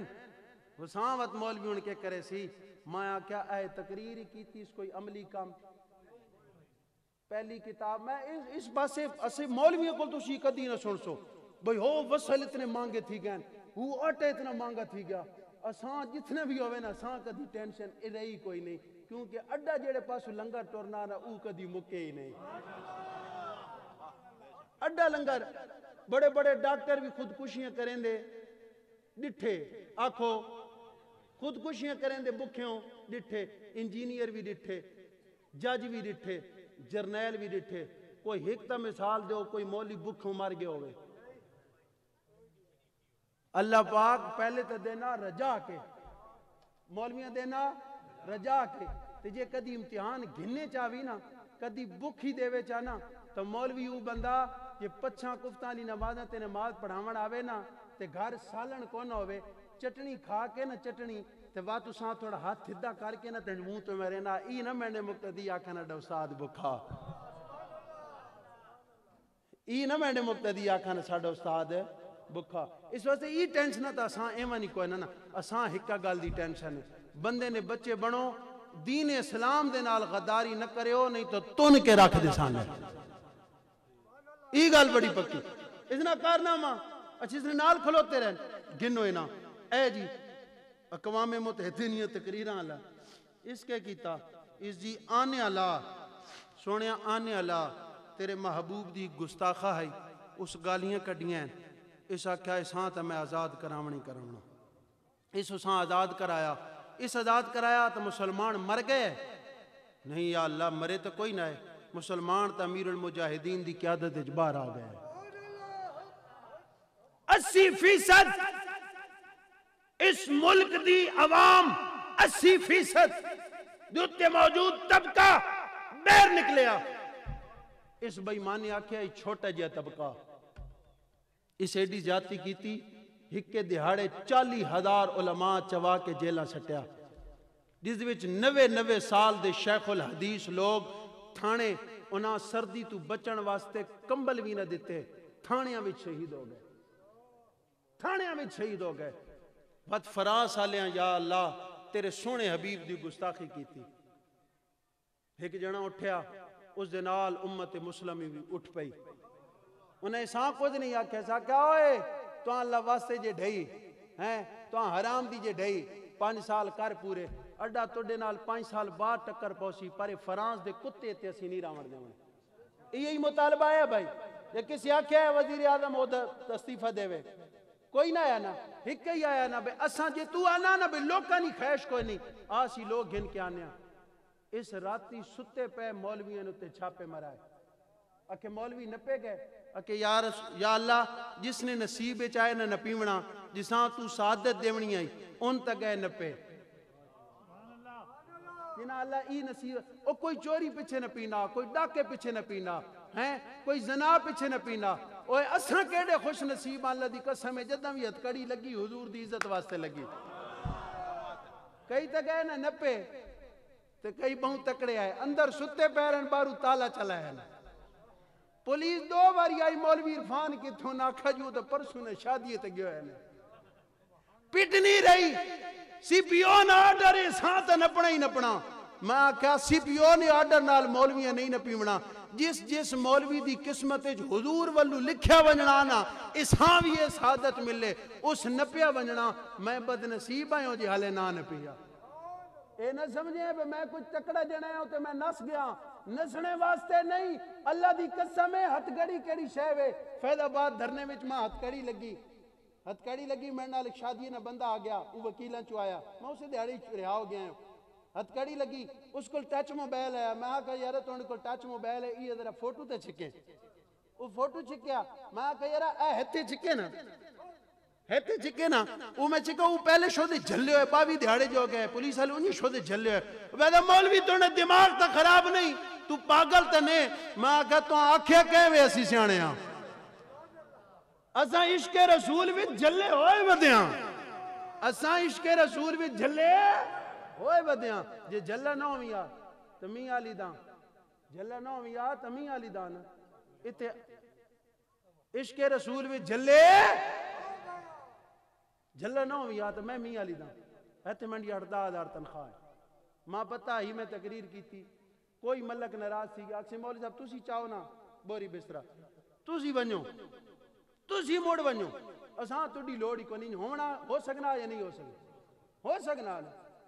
حسامت مولوی ان کے کرے سی مایا کیا اے تقریر کیتی اس کوئی عملی کام پہلی کتاب میں اس بات سے اسے مولویوں کو تو شی کدی نہ سن سو بھئی ہو وصل اتنے مانگے تھی گئے وہ آٹے اتنا مانگا تھی گیا اسان جتنے بھی ہوئے نا اسان کدی ٹینشن رہی کوئی نہیں کیونکہ اڈا جڑے پاسو لنگر ٹورنا نا او کدی مکے ہی نہیں وڈا لنگر بڑے بڑے ڈاکٹر بھی خودکشیاں کریں دے ڈٹھے آکھو خودکشیاں کریں دے بکھیوں ڈٹھے انجینئر بھی ڈٹھے جج بھی ڈٹھے جرنیل بھی ڈٹھے کوئی ہکتا مثال دیو کوئی مولی بکھوں مار گئے ہوئے اللہ پاک پہلے تو دینا رجا کے مولویاں دینا رجا کے تے جے کدی امتحان گھننے چاہوی نا کدی بکھی دیوے چاہنا تو مولوی او بندہ جے پچھاں کفتانی نمازاں تے نماز پڑھاون آوے نا تے گھر سالن کون ہوئے چٹنی کھا کے نا چٹنی تے واتو ساں تھوڑا ہاتھ تھدہ کر کے نا تے منہ تو میرے نا ای نا میں نے مقتدی آکھنا ڈا استاد بکھا ای نا میں نے مقتدی آکھنا ساڈا استاد بکھا اس واسطے ای ٹینشن تا اساں ایویں نہیں کوئی نا اساں ہکا گل دی ٹینشن ہے بندے نے بچے بنو دین اسلام دے نال غداری نہ کریو نہیں تو تن کے رکھ دے سانے ای گل بڑی پکی اتنا کارنامہ اچھا اس نے نال کھلوتے رہن گنو اینا اے جی اقوام متحدہ تقریران اللہ اس کے کیتا اس جی آنے اللہ سونیا آنے اللہ تیرے محبوب دی گستاخہ ہے اس گالیاں کڈیاں اس آکھا اس ہاں تا میں آزاد کرامنی کرامنا اس ہاں آزاد کرایا اس آزاد کرایا تو مسلمان مر گئے نہیں یا اللہ مرے تو کوئی نہ ہے مسلمان تا امیر المجاہدین دی قیادت اجبار آ گئے 80% اس ملک دی عوام 80% دوتے موجود طبقہ بیر نکلیا اس بےمانی آکھیا یہ چھوٹا جیا طبقہ اس ایڈی زیادتی کیتی ہکے دہاڑے 40,000 علماء چوا کے جیلہ سٹیا جس وچ 90 سال دے شیخ الحدیث لوگ تھانے انہاں سردی تو بچن واسطے کمبل بھی نہ دیتے تھانیاں وچ شہید ہو گئے تھانیاں وچ شہید ہو گئے بد فراس آلیاں یا اللہ تیرے سونے حبیب دی گستاخی کیتی ایک جنا اٹھیا اس دنال امت مسلمی بھی اٹھ پئی انہیں ساں کچھ نہیں آکھے سا کیا ہوئے تو اللہ واسطے جے ڈھئی ہیں تو حرام دی جے ڈھئی 5 سال کر پورے اڈا توڑے نال 5 سال بعد ٹکر پوسی پر فرانس دے کتے تے اسی نہیں راوڑ دے ہونے یہی مطالبہ ہے بھائی یا کسی آکھے ہے وزیر اعظم استعفیٰ دے وے کوئی نہ آیا نا ہک ہی آیا نا بے اساں جے تو آنا نا بے لوکاں نہیں خیش کوئی نہیں آسی لوگ گھن کے آنے اس راتی ستے پہ مولویاں نے چھاپے مرائے اکھے مولوی نپے گئے اکھے یا اللہ جس نے نصیب چاہے نہ نپیونا جساں تو سعادت دیونی آئی ان تک گئے نپے جنا اللہ ای نصیب او کوئی چوری پچھے نہ پینا کوئی ڈاکے پچھے نہ پینا ہیں کوئی زنا پچھے نہ پینا اوے اساں کیڑے خوش نصیب اللہ دی قسم ہے جداں وی ہتکڑی لگی حضور دی عزت واسطے لگی کئی تک گئے نہ نپے تے کئی بہوں تکڑے آئے اندر ستے پیرن بارو تالا چلا ہے پولیس 2 باری آئی مولوی عرفان کی تھو ناکھا جو تو پرسوں نے شادیے تے گیا ہے پٹ نہیں رہی سی پی او نے آرڈر اس ہاں تے نپنا ہی نپنا میں کہا سی پی او نے آرڈر نال مولویاں نہیں نپیونا جس مولوی دی قسمت حضور والو لکھیا ونجنا نا اس ہاں بھی یہ سعادت ملے اس نپیا ونجنا میں بد نصیب آئیں جی حالے نہ نپیا اے نہ سمجھیں کہ میں کچھ تکڑا جنے ہوں تو میں نس گیا نسنے واسطے نہیں اللہ دی قسم ہے ہتھ گڑی کیڑی شے وے فیض آباد دھرنے وچ ماں ہتھ کڑی لگی میرے نال ایک شادی نہ بندہ آ گیا وہ وکیلاں چ آیا میں اسے دیہڑی رہا ہو گیا ہتھ کڑی لگی اس کو ٹچ موبائل ہے میں کہا یار تواڈے کول ٹچ موبائل ہے یہ ذرا فوٹو تے چھکے وہ فوٹو چھکیا میں کہا یار اے ہتے چھکے نا وہ میں چکا وہ پہلے شو دے جھلے ہوئے پاوی دیہڑے جو گئے پولیس والے انہی شو دے جھلے ہوئے ویدہ مولوی تو نے دماغ تا خراب نہیں تو پاگل تا نہیں میں کہا تو آنکھیں کہیں وے اسی سیانے ہاں اساں عشق رسول بھی جھلے ہوئے ودیاں اساں عشق رسول بھی جھلے ہوئے ودیاں جے جھلہ نہ ہویا تمی آلی دان جھلہ نہ ہویا تمی آلی دان اتے عشق رسول بھی جھلے جھلہ نہ ہویا تو میں میاں لیداں ایتے منڈی 18,000 تنخواہ ہے ماں پتہ ہی میں تقریر کی تھی کوئی ملک ناراض سی گیا اکسی مولوی صاحب تُسی چاہو نا بوری بسترہ تُسی ونجو تُسی موڑ ونجو اساں تُڈی لوڑی کو نہیں ہونا ہو سکنا یا نہیں ہو سکنا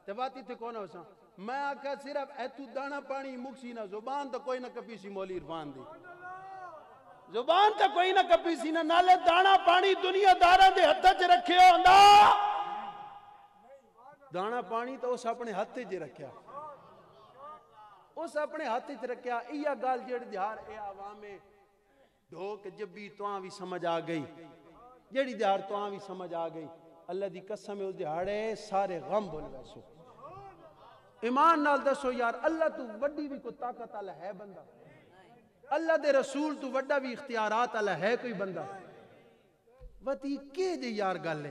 تے باتی تھے کون ہو سا میں آکھا صرف ایتو دانا پانی مکسی نہ زبان تو کوئی نہ کپی سی مولی عرفان دی زبان تا کوئی نہ کپی سی نہ نالے دانا پانی دنیا داراں دے ہتھاں چ رکھے ہوندا دانا پانی تو اس اپنے ہاتھ چ رکھیا اس اپنے ہاتھ چ رکھیا ایہ گل جڑ دیار اے عوام ڈھوک جبی تواں بھی سمجھ آ گئی جڑی دیار تواں بھی سمجھ آ گئی اللہ دی قسم اس دیہاڑے سارے غم بھول ویسو ایمان نال دسو یار اللہ تو وڈی بھی کوئی طاقت والا ہے بندہ اللہ دے رسول تو وڈا بھی اختیارات والا ہے کوئی بندہ وتی کے جے یار گل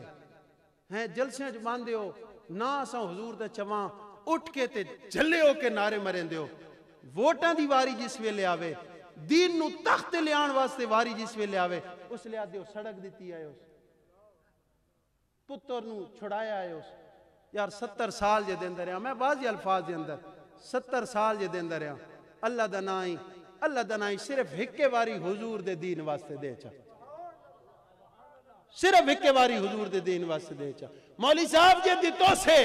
ہے جلسیاں چ باندھے ہو نہ اساں حضور دا چواں اٹھ کے تے جھلے ہو کے نعرے مرین دیو ووٹاں دی واری جس ویلے آوے دین نو تخت لے آن واسطے واری جس ویلے آوے اس لے دیو سڑک دیتی ہے اس پتر نو چھڑایا ہے اس یار 70 سال جے دے اندر میں واضح الفاظ دے اندر 70 سال جے دے اندر اللہ دا نائی صرف ہکے واری حضور دے دین واسطے دے چا صرف ہکے واری حضور دے دین واسطے دے چا مولی صاحب جے دیتو سے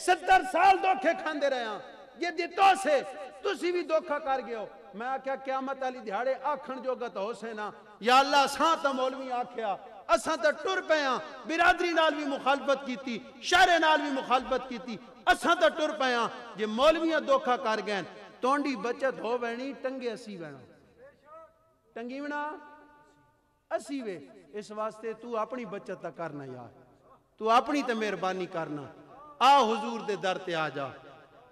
70 سال دھوکھے کھاندے رہے ہیں یہ دیتو سے تسی بھی دھوکھا کر گئے ہو میں آکھیا قیامت علی دیہاڑے آکھن جو گت ہو سے نا یا اللہ ساں تا مولوی آکھیا اساں تا ٹر پے ہاں برادری نال بھی مخالفت کیتی شہر نال بھی مخالفت کیتی اساں تا ٹر پے ہاں جے مولویاں دھوکھا کر گئے تونڈی بچت ہو وینی ٹنگے اسی وینا ٹنگی وینا اسی وے اس واسطے تو اپنی بچت تا کرنا یار تو اپنی تے مہربانی کرنا آ حضور دے در تے آ جا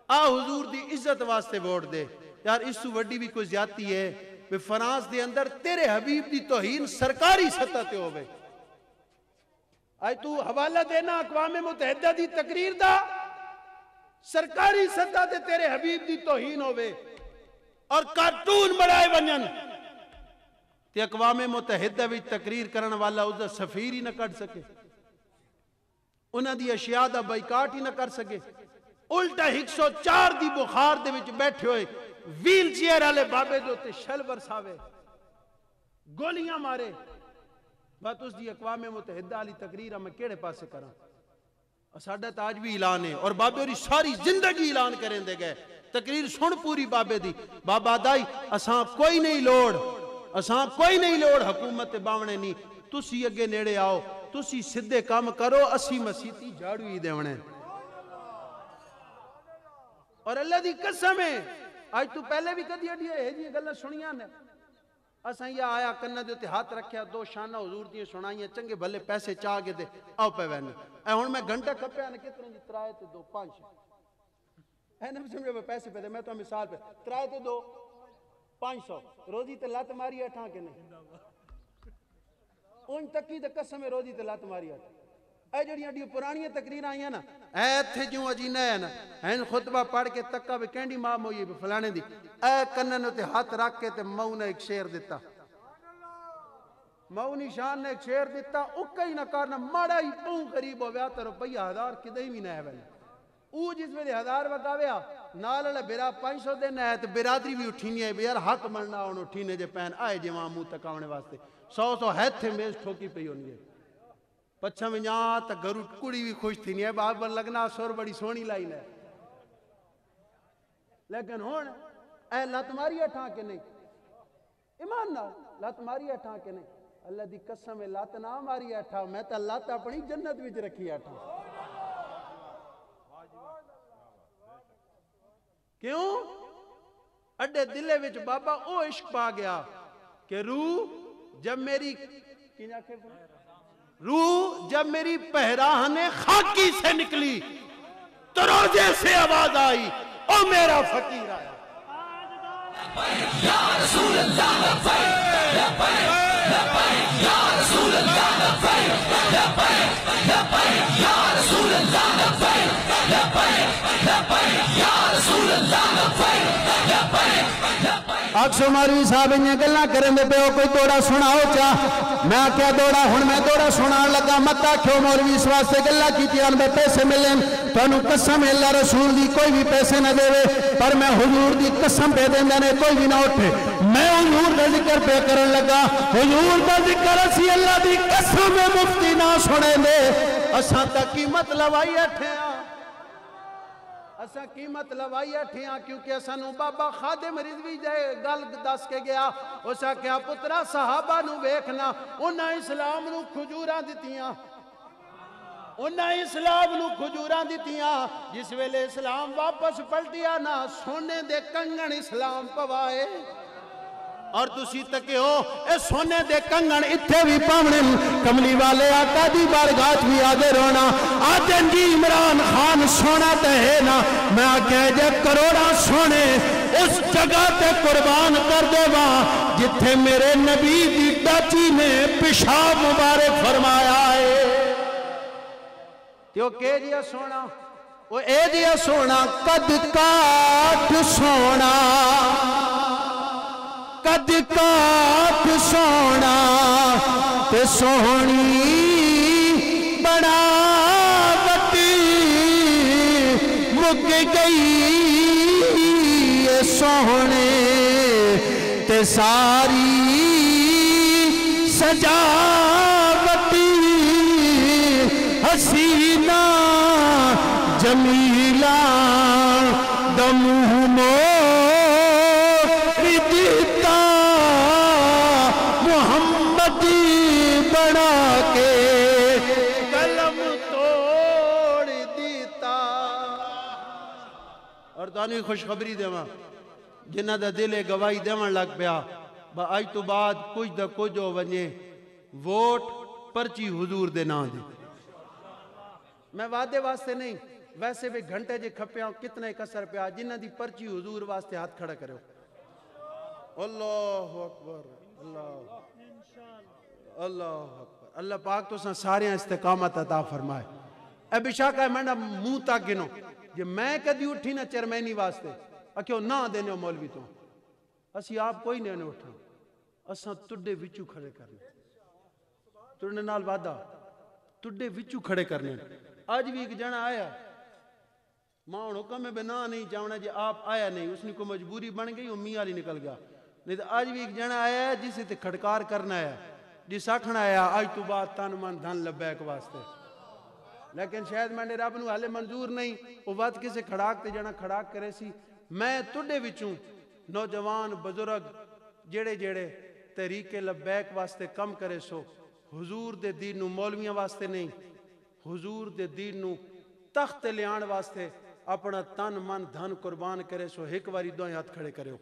آ حضور دی عزت واسطے ووٹ دے یار اس تو وڈی بھی کوئی زیادتی ہے کہ فرانس دے اندر تیرے حبیب دی توہین سرکاری سطح تے ہوئے آج تو حوالہ دینا اقوام متحدہ دی تقریر دا سرکاری سطح تے تیرے حبیب دی توہین ہوئے اور کارٹون بڑھائے ونجن تے اقوام متحدہ بھی تقریر کرنے والا اس دا سفیر ہی نہ کر سکے انہاں دی اشیاء دا بائیکاٹ ہی نہ کر سکے الٹا 104 دی بخار دے وچ بیٹھے ہوئے ویل چیئر والے بابے دے تے شل برساوے گولیاں مارے بات اس دی اقوام متحدہ والی تقریر میں کیڑے پاسے کراں ساڈا تاج بھی اعلان ہے اور بابے اور ساری زندگی اعلان کریں دے گئے تقریر سن پوری بابے دی بابا دائی اساں کوئی نہیں لوڑ حکومت باونے نہیں تسی اگے نیڑے آؤ تسی سدھے کام کرو اسی مسیتی جھاڑو ہی دیونے اور اللہ دی قسم ہے آج تو پہلے بھی کدی اڈی ہے جی گلاں سنیاں نے اساں یہ آیا کنا دے تے ہاتھ رکھیا دو شانہ حضور دی سنائیاں چنگے بھلے پیسے چاہ کے دے آؤ پے وین اے ہن میں گھنٹہ کپیا نے کتنے دی ترائے تے دو 5 اے نہ سمجھو پیسے پے دے میں تو مثال پہ ترائے تے دو 500 روزی تے لات ماری اٹھا کے نہیں ان تکی تے قسم روزی تے لات ماری اٹھا اے جڑیاں ڈی پرانی تقریر آئیاں نا اے تھے جو اجینا ہے نا این خطبہ پڑھ کے تکا بھی کینڈی ماں موئی بھی فلانے دی اے کنن تے ہاتھ رکھ کے تے مو نے ایک شعر دیتا مو نشان نے ایک شعر دیتا اکا ہی نہ کرنا ماڑا ہی پوں قریب ہو گیا تے روپیہ 1000 کدے ہی نہیں ہے ویلے او جس ویلے 1000 وگاویا نال والا بیرا 500 دینا ہے تے برادری بھی اٹھینی ہے یار حق ملنا ان اٹھینے جے پین آئے جے وہاں منہ تکاونے واسطے 100 ہے تھے میز ٹھوکی پئی ہونی ہے پچھا میں جہاں تا گھرو کڑی بھی خوش تھی نہیں ہے باب بر لگنا سور بڑی سونی لائن ہے لیکن ہون اے لات ماری اٹھا کے نہیں ایمان نہ لات ماری اٹھا کے نہیں اللہ دی قسم ہے لات نہ ماری اٹھا میں تا لات اپنی جنت وچ رکھی اٹھا کیوں اڈے دلے وچ بابا او عشق پا گیا کہ روح جب میری روح جب میری پہراہن خاکی سے نکلی تو روزے سے آواز آئی او میرا فقیر آیا یا رسول اللہ لبیک لبیک لبیک یا رسول اللہ لبیک لبیک لبیک یا رسول اللہ لبیک لبیک لبیک یا رسول اللہ لبیک لبیک اکسو ماروی صاحب انہیں گلنا کریں دے پہ ہو کوئی دوڑا سناؤ چاہ میں کیا دوڑا ہن میں دوڑا سنان لگا متا کیوں مولوی اس واسطے گلنا کی تیان میں پیسے ملیں تو انہوں قسم اللہ رسول دی کوئی بھی پیسے نہ دے پر میں حضور دی قسم پہ دیں نے کوئی بھی نہ اٹھے میں حضور دا ذکر پہ کرن لگا حضور دا ذکر اسی اللہ دی قسم میں مفتی نہ سنے دے اساں تا قیمت لوائی اٹھے اساں قیمت لوائی اٹھیاں کیونکہ اساں نو بابا خادم رضوی جائے گل دس کے گیا اسا کیا پترا صحابہ نو ویکھنا انہاں اسلام نو کھجوراں دتیاں انہاں اسلام نو کھجوراں دتیاں جس ویلے اسلام واپس پلٹیا نا سونے دے کنگن اسلام پوائے اور تسی تکے ہو اے سونے دے کنگن اتھے بھی پاونے کملی والے آقا دی بارگاہ بھی آدھے رونا آدھن جی عمران خان سونا تے ہے نا میں آکے جے کروڑا سونے اس جگہ تے قربان کر دے وہاں جتھے میرے نبی دی ڈاچی نے پیشاب مبارک فرمایا ہے تیو کہ دیا سونا وہ اے دیا سونا قد کاٹ سونا قد کاٹ سونا تے سونی بڑا وٹی مک گئی سونے تے ساری سجاوٹی حسینہ جمیلہ دمو دیتا محمدی بنا کے قلم توڑ دیتا اور تانی خوشخبری دیواں جنہ دا دل گواہی دیواں لگ پیا با آج تو بعد کچھ دا کچھ ہو ونجے ووٹ پرچی حضور دے نا دے میں وعدے واسطے نہیں ویسے بھی گھنٹے جے کھپیاں کتنے کسر پیا جنہ دی پرچی حضور واسطے ہاتھ کھڑا کرو اللہ اکبر اللہ اکبر اللہ پاک تو سارے استقامت عطا فرمائے اے بشاک ہے میں نہ منہ تک گنو یہ میں کدی اٹھی نہ چرمینی واسطے اکیوں نہ دینے ہو مولوی تو اسی آپ کوئی نہیں اٹھا اساں تڈے وچو کھڑے کرنے تڈے نال وعدہ تڈے وچو کھڑے کرنے آج بھی ایک جنا آیا ماں حکم میں بنا نہیں چاہنا جی آپ آیا نہیں اس نے کو مجبوری بن گئی وہ میاں علی نکل گیا نہیں تو آج بھی ایک جنا آیا ہے جسے تے کھڑکار کرنا ہے جس آکھنا آیا آج تو بات تن من دھن لبیک واسطے لیکن شاید میں نے رب نو حالے منظور نہیں وہ وقت کسے کھڑاک تے جنا کھڑاک کرے سی میں تڈے وچوں نوجوان بزرگ جڑے جڑے تحریک لبیک واسطے کم کرے سو حضور دے دین نو مولویاں واسطے نہیں حضور دے دین نو تخت لیان واسطے اپنا تن من دھن قربان کرے سو ایک واری دوئیں ہاتھ کھڑے کرے ہو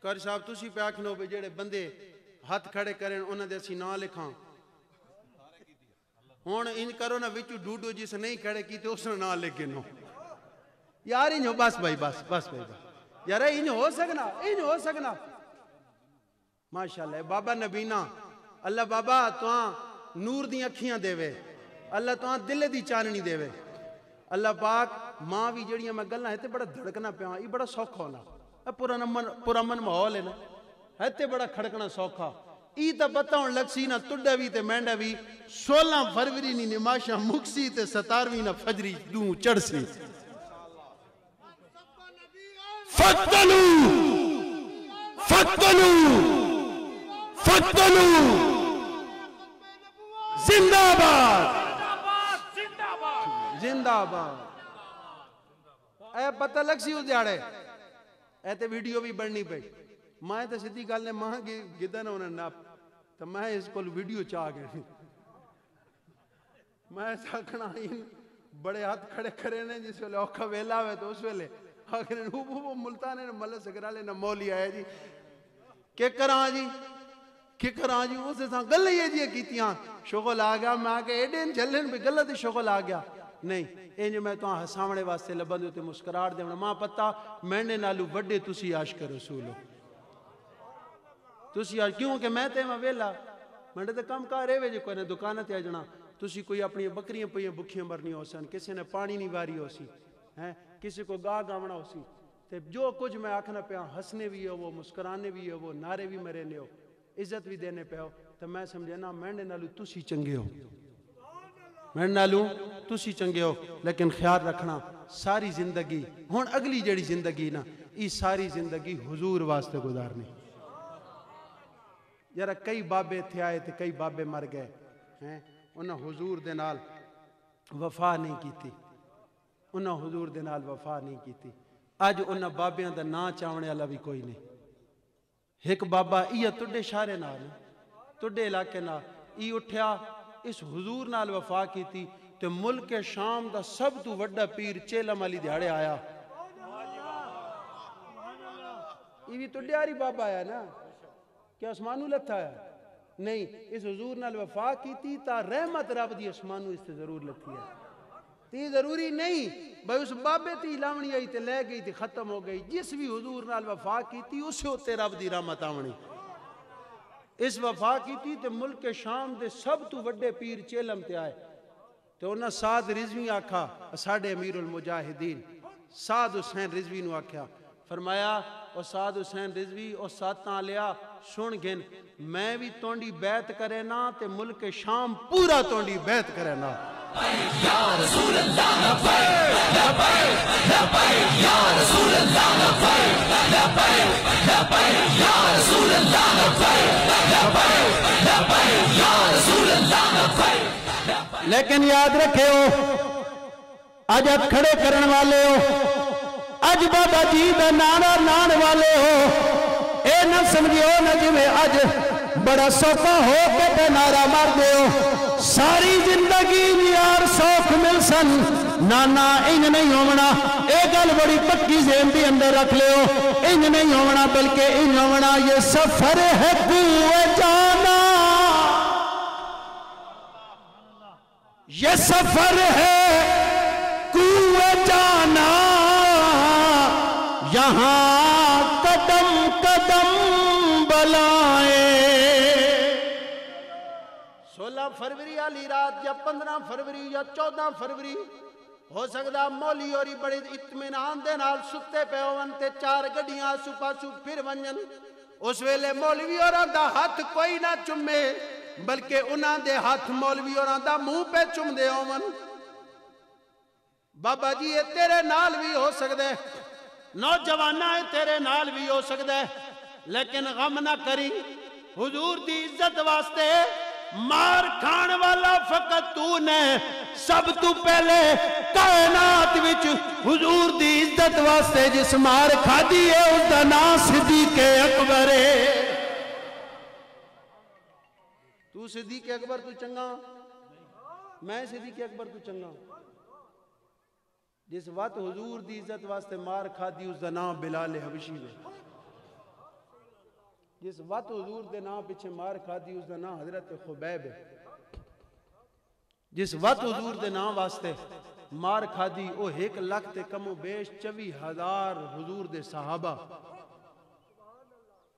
کر صاحب تسی پہ آکھنو بے جڑے بندے ہاتھ کھڑے کریں انہوں دے سی نہ لکھاں ہون ان کرو نا وچو ڈوڈو جس نہیں کھڑے کی تے اس نے نہ لکھے نو یار انہوں بس بھائی بس بھائی یار انہوں ہو سکنا ماشاءاللہ بابا نبینا اللہ بابا تو نور دی اکھیاں دے وے اللہ تو دل دی چاننی دے وے اللہ پاک ماں بھی جڑیاں میں گلنا ہے تے بڑا دھڑکنا پیا یہ بڑا سوکھا ہونا پرامن ماحول ہے نا ہے تے بڑا کھڑکنا سوکھا ای تا بتاؤں لگسی نا تڈا بھی تے مینڈا بھی 16 فروری نی نماشا مکسی تے 17ویں نا فجری دوں چڑھ سی فتلو زندہ باد زندہ باد اے پتہ لگ سی اس جاڑے اے تے ویڈیو بھی بڑھنی پہ میں تے سدھی گل نے ماں گدن انہیں ناپ تو میں اس کو ویڈیو چاہ گئے میں ساکھنا بڑے ہاتھ کھڑے کرے نے جس ویلے اوکھا ویلا ہوئے تو اس ویلے آخر وہ ملتانے نے ملہ سگرالے نہ مولی آئے جی کہ کراں جی اسے ساں گلے یہ جی کیتیاں شغل آگیا میں آگے ایڈین جلن پہ گلہ دے شغل آگیا نہیں انجھے میں تو ہسامنے واسطے لبن دیتے مسکرار دے ماں پتا میں نالو وڈے تسی عاشق رسولو تسی عاشق کیوں کہ میں تے میں ویلا میں تے کم کار رہے جے کوئی نے دکانہ تے آجنا تسی کوئی اپنی بکریاں پہ بکھیاں مرنی ہو سن کسی نے پانی نہیں واری ہو سی کسی کو گاہ گاونا ہو سی تے جو کچھ میں آکھنا پہ ہسنے بھی ہو وہ مسکرانے بھی ہو وہ نعرے بھی مرے لے ہو عزت بھی دینے پہ ہو تو میں سمجھے نا میں نالو تسی چنگے ہو میں نالو تسی چنگے ہو لیکن خیال رکھنا ساری زندگی ہون اگلی جڑی زندگی نا یہ ساری زندگی حضور واسطے گزارنی یارا کئی بابے تھے آئے تھے کئی بابے مر گئے انہاں حضور دے نال وفا نہیں کی تھی انہاں حضور دے نال وفا نہیں کیتی اج انہاں بابیاں دا نا چاونے والا بھی کوئی نہیں ایک بابا یہ تڈے شارے نال تڈے علاقے نال ای اٹھیا اس حضور نال وفا کیتی تے ملک شام دا سب تو وڈا پیر چیلم علی دیہڑے آیا یہ بھی تڈے آری بابا آیا نا کیا اسمانو لتھا ہے نہیں اس حضور نال وفا کیتی تا رحمت رب دی اسمانو اس سے ضرور لتھی ہے تی ضروری نہیں بھائی اس بابے تی لاونی آئی تے لے گئی تے ختم ہو گئی جس بھی حضور نال وفا کیتی اسے ہوتے رب دی رحمت آونی اس وفا کیتی تے ملک شام دے سب تو وڈے پیر چیلم تے آئے تو انہاں سعد رضوی آکھا ساڈے امیر المجاہدین سعد حسین رضوی نو آکھیا فرمایا او سعد حسین رضوی او ساتاں لیا سن گن میں بھی تونڈی بیعت کرے نا تے ملک شام پورا تونڈی بیعت کرے نا یا رسول اللہ لبیک لبیک لبیک یا رسول اللہ لبیک لبیک لبیک یا رسول اللہ لبیک لبیک لبیک یا رسول اللہ لبیک لیکن یاد رکھے ہو اج کھڑے کرن والے ہو اج بابا جی دا نعرہ لان والے ہو اے نہ سمجھو نہ جویں اج بڑا سوکھا ہو کے تے نعرہ مار دے ہو ساری زندگی یار سوکھ مل سن نانا انج نہیں ہونا اے گل بڑی پکی ذہن دی اندر رکھ لے ہو انج نہیں ہونا بلکہ انج ہونا یہ سفر ہے کوئے جانا یہ سفر ہے کوئے جانا یہاں قدم قدم بلائیں 16 فروری والی رات یا 15 فروری یا 14 فروری ہو سکتا مولی اور بڑے اطمینان دے نال ستے پہ ہون تے 4 گڈیاں آسو پاسو پھر ونجن اس ویلے مولوی اور دا ہاتھ کوئی نہ چمے بلکہ انہاں دے ہاتھ مولوی اور دا منہ پہ چم دے ہون بابا جی یہ تیرے نال بھی ہو سکتا ہے نوجوانہ ہے تیرے نال بھی ہو سکتا ہے لیکن غم نہ کری حضور دی عزت واسطے مار کھان والا فقط تو نے سب تو پہلے کائنات وچ حضور دی عزت واسطے جس مار کھا دی ہے اس دا نام صدیق اکبر ہے تو صدیق اکبر تو چنگا میں صدیق اکبر تو چنگا جس وقت حضور دی عزت واسطے مار کھا دی اس دا نام بلال حبشی ہے جس وقت حضور دے نام پیچھے مار کھا دی اس دا نام حضرت خبیب ہے جس وقت حضور دے نام واسطے مار کھا دی او 1 لاکھ تے کم و بیش 24,000 حضور دے صحابہ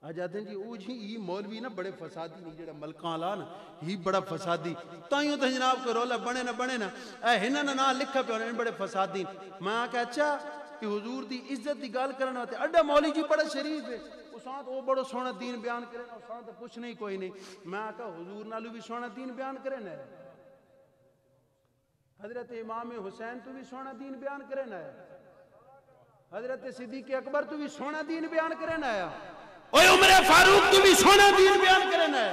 آجادیں جی او جی یہ مولوی نا بڑے فسادی نہیں جڑا ملکان لا نا یہ بڑا فسادی تائیوں تو جناب کو رولا بنے نا اے ہنہ نا لکھا پہ ہونے بڑے فسادی میں آکا اچھا کہ حضور دی عزت دی گال کرنا ہوتے اڈا مولی جی بڑا شریف ہے اساں تو بڑا سونا دین بیان کرے نا اساں تو کچھ نہیں کوئی نہیں میں آکا حضور نالو بھی سونا دین بیان کرے نا حضرت امام حسین تو بھی سونا دین بیان کرے نا حضرت صدیق اکبر تو بھی سونا دین بیان کرے نا اوے عمر فاروق تو بھی سونا دین بیان کرے نا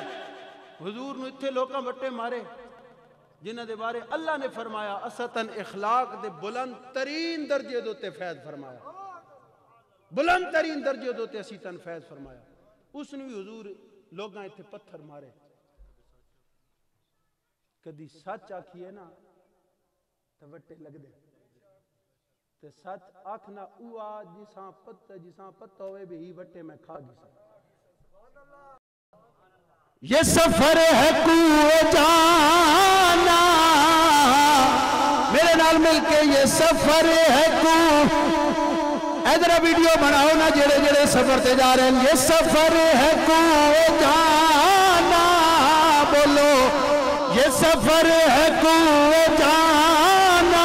حضور نو اتھے لوکاں وٹے مارے جنہ دے بارے اللہ نے فرمایا اسطن اخلاق دے بلند ترین درجے دوتے فیض فرمایا بلند ترین درجے دوتے اسیتن فیض فرمایا اس نے بھی حضور لوگاں اتھے پتھر مارے کدی سچ آکھیے نا تو وٹے لگ دے تے سچ آکھنا اوہ جساں پتہ ہوئے بھی ہی وٹے میں کھا گی یہ سفر ہے کوئے جانا میرے نال مل کے یہ سفر ہے ادھر ویڈیو بناؤ نا جڑے جڑے سفر تے جا رہے ہیں یہ سفر ہے کوئے جانا بولو یہ سفر ہے کوئے جانا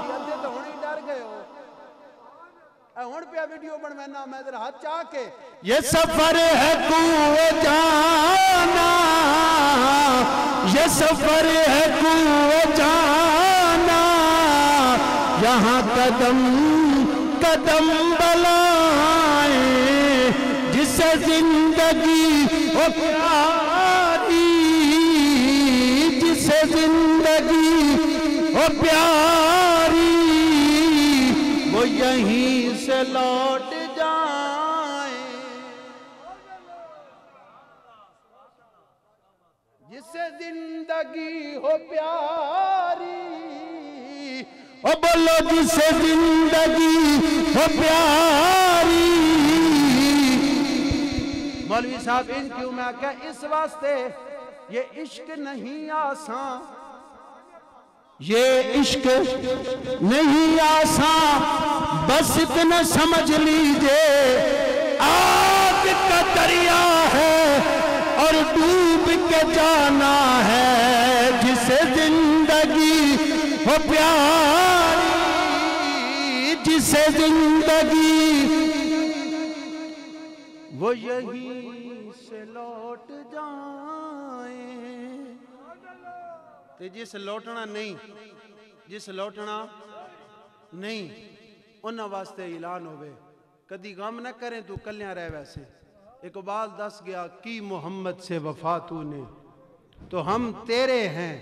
یہ تو ہونی ڈر گئے ہو ہون پہ ویڈیو بنوانا میں ادھر ہاتھ چاہ کے یہ سفر ہے کوئے جانا یہ سفر ہے کوئے جانا یہاں قدم قدم بلائیں جسے زندگی ہو پیاری جسے زندگی ہو ہو پیاری وہ یہیں سے لوٹ جائیں، جس سے زندگی ہو پیاری، او بولو جس سے زندگی ہو پیاری. مولوی صاحب ان کیوں میں کہ اس واسطے یہ عشق نہیں آسان، یہ عشق نہیں آسان، بس اتنا سمجھ لیجئے آگ کا دریا ہے اور ڈوب کے جانا ہے. جسے زندگی ہو پیاری، جسے زندگی وہ یہیں سے لوٹ جائیں. تے جس لوٹنا نہیں، جس لوٹنا نہیں، انہاں واسطے اعلان ہوئے کدی غم نہ کریں تو کلیاں رہ ویسے. اقبال دس گیا کی محمد سے وفا تو نے تو ہم تیرے ہیں،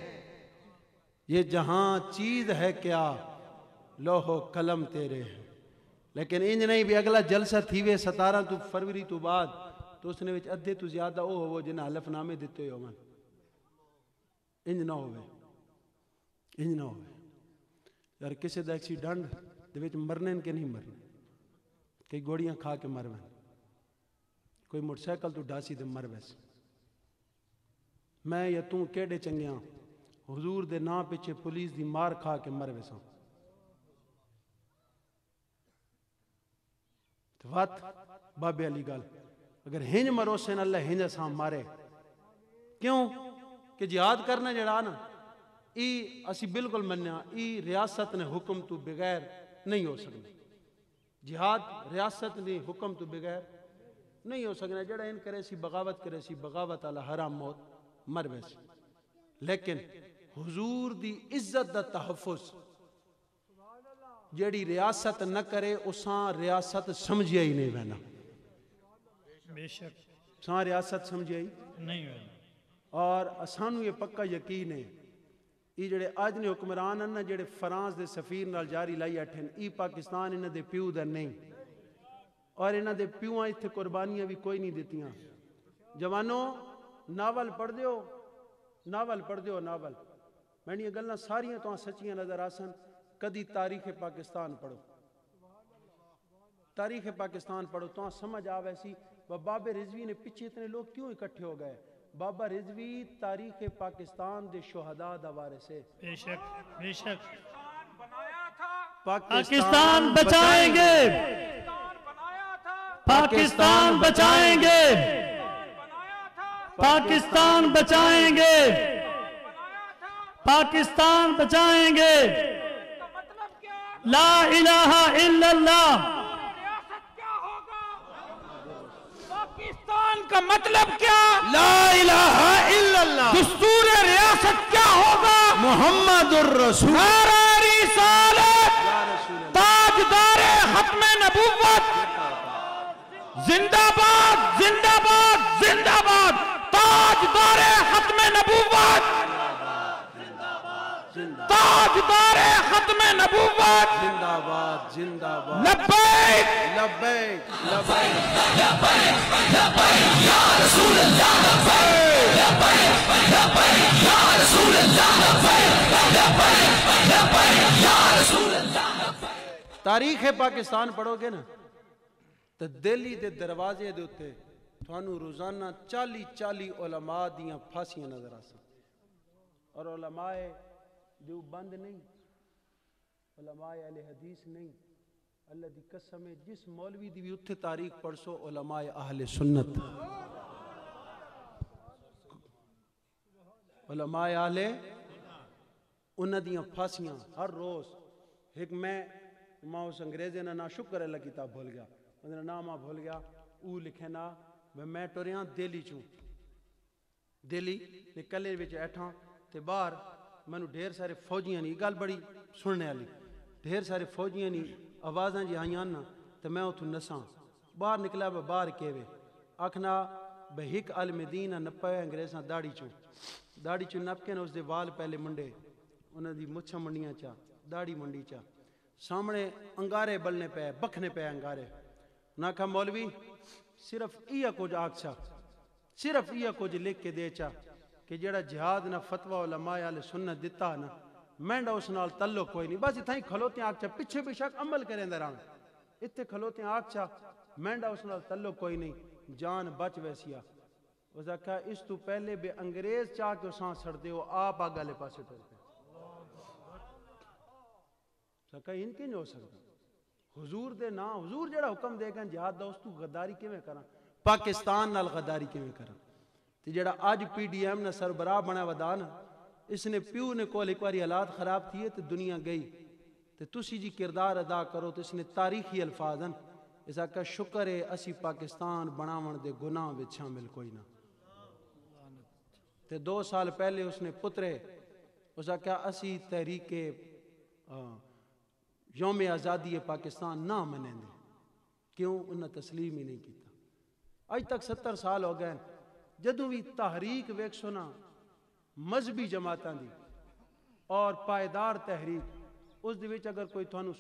یہ جہاں چیز ہے کیا لوح و قلم تیرے ہیں. لیکن انج نہیں بھی اگلا جلسہ تھی وے 17 تو فروری تو بعد تو اس نے وچ ادھے تو زیادہ او ہو جنہیں حلف نامے دیتے ہو. انج نہ ہوئے، انج نہ ہوئے. یار کسی دا ایکسیڈنٹ دے وچ مرنے کے نہیں مرنے، کئی گوڑیاں کھا کے مر وین، کوئی موٹر سائیکل تو ڈاسی دے مر ویس. میں یا توں کیڑے چنگیاں حضور دے نا پیچھے پولیس دی مار کھا کے مر ویساں. وات بابے علی گل اگر ہنج مرو سین اللہ ہنج اساں مارے. کیوں کہ جہاد کرنا جڑا نا ای اسی بالکل منیا ای ریاست نے حکم تو بغیر نہیں ہو سکتا. جہاد ریاست نے حکم تو بغیر نہیں ہو سکنا. جڑا ان کرے سی بغاوت کرے سی بغاوت علی حرام موت مر ویسی. لیکن حضور دی عزت دا تحفظ جیڑی ریاست نہ کرے اساں ریاست سمجھیا ہی نہیں وینا. بے شک اساں ریاست سمجھیا ہی نہیں ہوئے. اور اسانو یہ پکا یقین ہے یہ جڑے آج نے حکمران ہیں جڑے فرانس دے سفیر نال جاری لائی اٹھن ای پاکستان انہاں دے پیو دا نہیں اور انہاں دے پیوہاں ایتھے قربانیاں بھی کوئی نہیں دیتیاں. جوانوں ناول پڑھ دیو، ناول پڑھ دیو ناول. میں نے یہ گلنا ساریاں تو سچیاں نظر آسن. کدی تاریخ پاکستان پڑھو، تاریخ پاکستان پڑھو تو سمجھ آوے سی بابا رضوی نے پیچھے اتنے لوگ کیوں اکٹھے ہو گئے. بابا رضوی تاریخ پاکستان دے شہداء دا وارث ہے. بے شک بے شک. پاکستان بچائیں گے، پاکستان بچائیں گے، پاکستان بچائیں گے، پاکستان بچائیں گے. لا الہ الا اللہ. پاکستان کا مطلب کیا؟ لا الہ الا اللہ. دستور ریاست کیا ہوگا؟ محمد الرسول رسالت، تاجدار ختم نبوت. زندہ باد زندہ باد زندہ باد تاجدار ختم نبوت، تاجدار ختم نبوت. زندہ باد زندہ باد. لبیک لبیک لبیک یا رسول اللہ. تاریخ پاکستان پڑھو گے نا تو دہلی دے دروازے دے اتے تھانو روزانہ 40 علماء دیاں پھانسیاں نظر آسن. اور علماء جو بند نہیں، علماء اہل حدیث نہیں. اللہ دی قسم ہے جس مولوی دی بھی اتھے تاریخ پڑھسو علماء اہل سنت، علماء اہل انہ دیاں پھانسیاں ہر روز. ایک میں اس انگریزے نا شکر اللہ کتاب بھول گیا، انہوں نامہ بھول گیا. او لکھے نا میں ٹوریاں دہلی چوں، دہلی نکلے وچ ایٹھاں تے باہر میں ڈھیر سارے فوجیاں نہیں گل بڑی سننے والی، ڈھیر سارے فوجیاں نہیں آوازاں جی آئیاں نا تے میں اتھوں نساں. باہر نکلا میں باہر کیوے آکھنا بہک المدینہ نپے انگریزاں داڑی چوں نپ کے نا اس دے وال پہلے منڈے انہوں دی مچھا منڈیاں چا داڑھی منڈی چا سامنے انگارے بلنے پہ بکھنے پہ انگارے نہ کہا مولوی صرف یہ کچھ آکھا صرف یہ کچھ لکھ کے دے چا کہ جڑا جہاد نہ فتوہ علماء علیہ سنت دیتا نا مینڈا اس نال تعلق کوئی نہیں بس اتھائی کھلوتے آکھا پیچھے بے شک عمل کریں دران اتھے کھلوتے آکھا مینڈا اس نال تعلق کوئی نہیں جان بچ ویسیا اس نے کہا اس تو پہلے بے انگریز چاہ کے اساں سڑ دے ہو آپ آگا لے پاسے ٹر پہ اس نے کہا ان کے نہیں ہو سکتا حضور دے نا حضور جڑا حکم دے گا جہاد دا اس تو غداری کے میں کرا پاکستان نال غداری کے میں کرا تے جڑا آج پی ڈی ایم نے سربراہ بنا ودان اس نے پیو نے کول ایک واری حالات خراب تھیے تے دنیا گئی تے تسی جی کردار ادا کرو تے اس نے تاریخی الفاظن اس کا شکر ہے اسی پاکستان بناون دے گناہ وچ شامل کوئی نہ تے 2 سال پہلے اس نے پترے اس کا اسی تحریک یوم آزادی پاکستان نہ منیں دے کیوں انہیں تسلیم ہی نہیں کیتا آج تک 70 سال ہو گئے جدوں بھی تحریک ویک سنا مذہبی جماعتاں دی اور پائیدار تحریک اس دے وچ اگر کوئی تھانو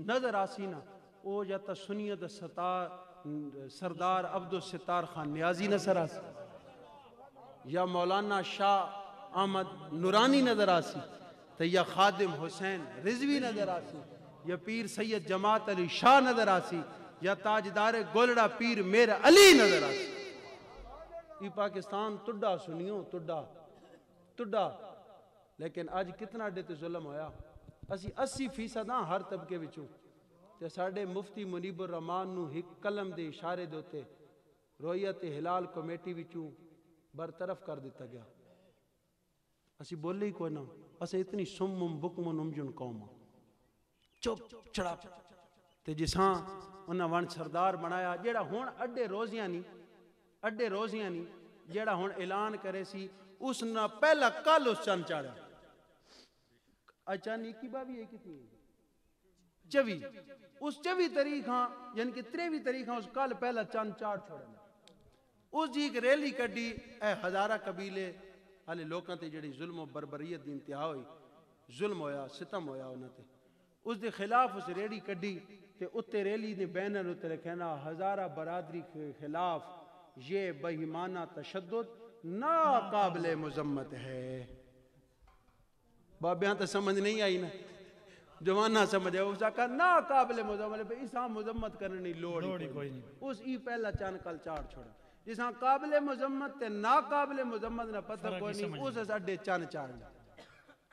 نظر آسی نا او یا تا سنیت سردار عبدالستار خان نیازی نظر آسی یا مولانا شاہ احمد نورانی نظر آسی تو یا خادم حسین رضوی نظر آسی یا پیر سید جماعت علی شاہ نظر آسی یا تاجدار گولڑا پیر میر علی نظر آسی یہ پاکستان تڈا سنیوں تڈا لیکن آج کتنا دیتے ظلم ہویا اسی 80% ہاں ہر طبقے وچوں تے ساڑھے مفتی منیب الرحمان نو ہک قلم دے اشارے دوتے رویت ہلال کمیٹی وچوں برطرف کر دیتا گیا اسی بولے ہی کوئی نہ اسے اتنی سمم بکم نمجن قوم چپ چڑا تے جساں انہاں ون سردار بنایا جیڑا ہون اڈے روزیاں نہیں جیڑا ہون اعلان کرے سی اس نہ پہلا کل اس چند چاڑا اچانی کی بابی ہے کتنی چوی اس 24 تاریخ ہاں یعنی کہ 23 تاریخ ہاں اس کال پہلا چند چاڑ چھوڑنا اس جی ایک ریلی کڈی اے ہزارہ قبیلے والے لوکاں تے جڑی ظلم و بربریت دی انتہا ہوئی ظلم ہویا ستم ہویا انہاں تے اس دے خلاف اس ریلی کڈی تے اتے ریلی نے بینر اتے لکھنا ہزارہ برادری کے خلاف یہ بے ایمانہ تشدد ناقابل مذمت ہے بابیاں تو سمجھ نہیں آئی نا جوانہ سمجھے اس کا ناقابل مذمت ہے اساں مذمت کرنے لوڑ کوئی نہیں اس ای پہلا چان کل چاڑ چھوڑا جساں قابل مذمت تے ناقابل مذمت نہ پتہ کوئی نہیں اس اڈے چان چاڑنا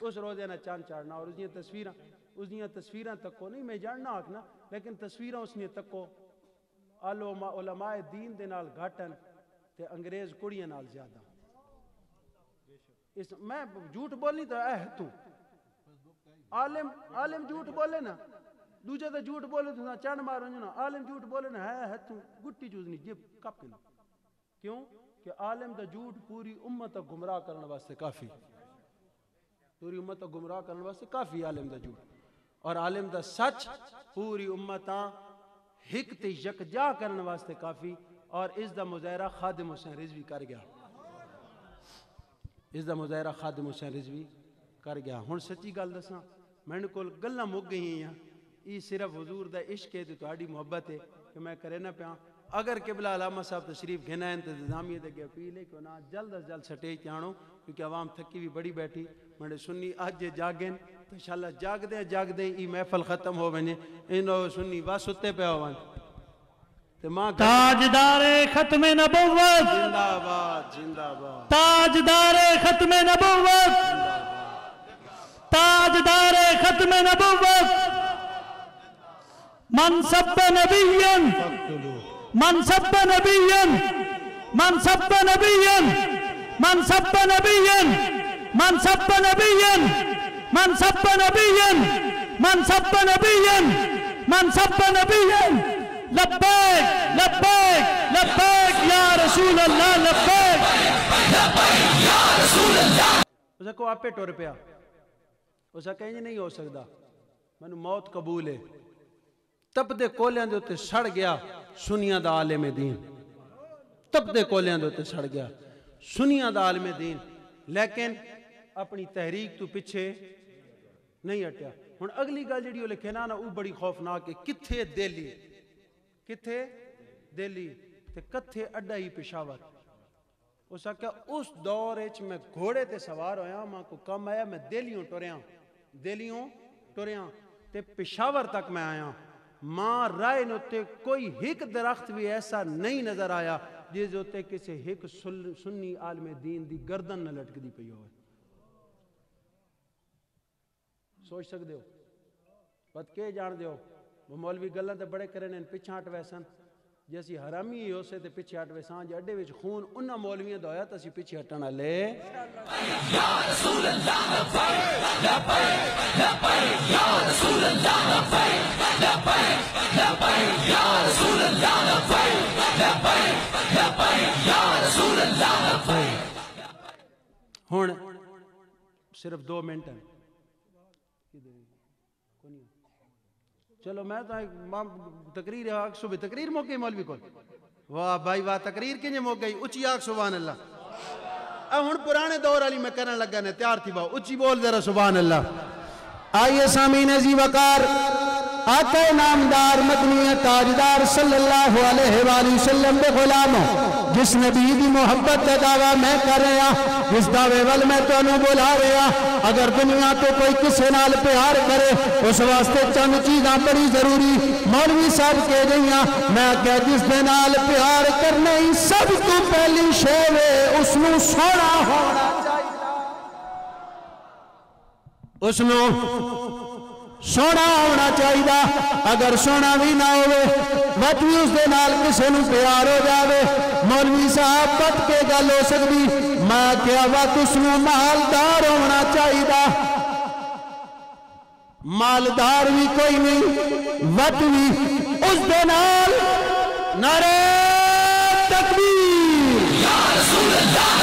اس روزے نہ چان چاڑنا اور اس دیاں تصویراں تک کو نہیں میں جاننا آکھنا لیکن تصویراں اس نے تک کو علماء دین دے نال گھٹن تے انگریز کڑیاں نال زیادہ میں جھوٹ بولنی تو اے تو عالم جھوٹ بولے نا دوجہ تو جھوٹ بولے تو چڑھ مارو نا عالم جھوٹ بولے نا ہے تو گٹی چوز نہیں جیب کپ کے کیوں کہ عالم دا جھوٹ پوری امت گمراہ کرنے واسطے کافی پوری امت گمراہ کرنے واسطے کافی عالم دا جھوٹ اور عالم دا سچ پوری امتاں ہک تے یکجا کرنے واسطے کافی اور اس دا مظاہرہ خادم حسین رضوی کر گیا ہن سچی گل دساں میں نے کول گلاں مک گئی ہیں یہ صرف حضور دا عشق ہے تے تہاڈی محبت ہے کہ میں کرے نہ پیا اگر قبلہ علامہ صاحب تشریف گھنا ہے انتظامیہ دے گیا اپیل ہے کہ نہ جلد از جلد سٹیج تے آنو کیونکہ عوام تھکی بھی بڑی بیٹھی میں سنی اج جاگن تو انشاءاللہ جاگ دے ای محفل ختم ہو ونجے انو سنی وا ستے پہ ہوون تے ماں تاجدار ختم نبوت زندہ باد تاجدار ختم نبوت تاجدار ختم نبوت من سب نبیًا من سب نبیًا من سب نبیًا من سب نبیًا من سب نبیًا من سب نبیًا من سب نبیًا من سب نبیًا لبیک لبیک لبیک یا رسول اللہ لبیک یا رسول اللہ اسے کو آپ پہ ٹور پیا اسے کہیں نہیں ہو سکتا میں نے موت قبول ہے تب دے کولیاں دے ہوتے سڑ گیا سنیاں دا عالم دین تب دے کولیاں دے ہوتے سڑ گیا سنیاں دا عالم دین لیکن اپنی تحریک تو پیچھے نہیں ہٹیا ہن اگلی گل جڑی وہ لکھے نا وہ بڑی خوفناک ہے کتھے دہلی کتھے دہلی تے کتھے اڈا ہی پشاور اس آکھیا اس دور وچ میں گھوڑے تے سوار ہویا ماں کو کم آیا میں دہلیوں ٹریاں تے پشاور تک میں آیا ماں رائے نوتے کوئی ہک درخت بھی ایسا نہیں نظر آیا جس ہوتے کسی ہک سنی عالم دین دی گردن نہ لٹک دی پئی ہوئے سوچ سکتے ہو بات کے جان دیو وہ مولوی گلہ تے بڑے کرنے پچھا ہٹ ویسن جیسی حرامی ہی ہو سے تے پچھے ہٹ ویسان جے اڈے وچ خون انہاں مولویاں دا ہویا تے اسی پچھے ہٹنا لے یا رسول اللہ لبیک لبیک لبیک یا رسول اللہ لبیک لبیک لبیک یا رسول اللہ لبیک لبیک لبیک یا رسول اللہ لبیک ہن صرف 2 منٹ ہیں چلو میں تو تقریر آگ صبح تقریر موقعی مولوی کو واہ بھائی واہ تقریر کنجے موقعی اچھی آگ سبحان اللہ اب ہن پرانے دور علی میں کرنے لگا نے تیار تھی باؤ اچھی بول ذرا سبحان اللہ آئیے سامعین عزیز وقار آقا نامدار مدنی تاجدار صلی اللہ علیہ وآلہ وسلم دے غلاموں جس نبی دی محبت دے دعویٰ میں کر رہا اس دعوے وال میں تو انہوں بلا رہا اگر دنیا تو کوئی کسے نال پیار کرے اس واسطے چند چیزاں بڑی ضروری مولوی صاحب کہہ گئیاں میں کہ جس دے نال پیار کرنے ہی سب تو پہلی شیوے اس نو سونا ہونا چاہیے اس نو سونا ہونا چاہیے اگر سونا بھی نہ ہوئے وقت بھی اس دے نال کسے نو پیار ہو جاوے مولوی صاحب بت کے گل ہو سکتی میں کیا وقت اس نو مالدار ہونا چاہیے مالدار بھی کوئی نہیں وقت بھی اس دے نال نعرہ تکبیر یا رسول اللہ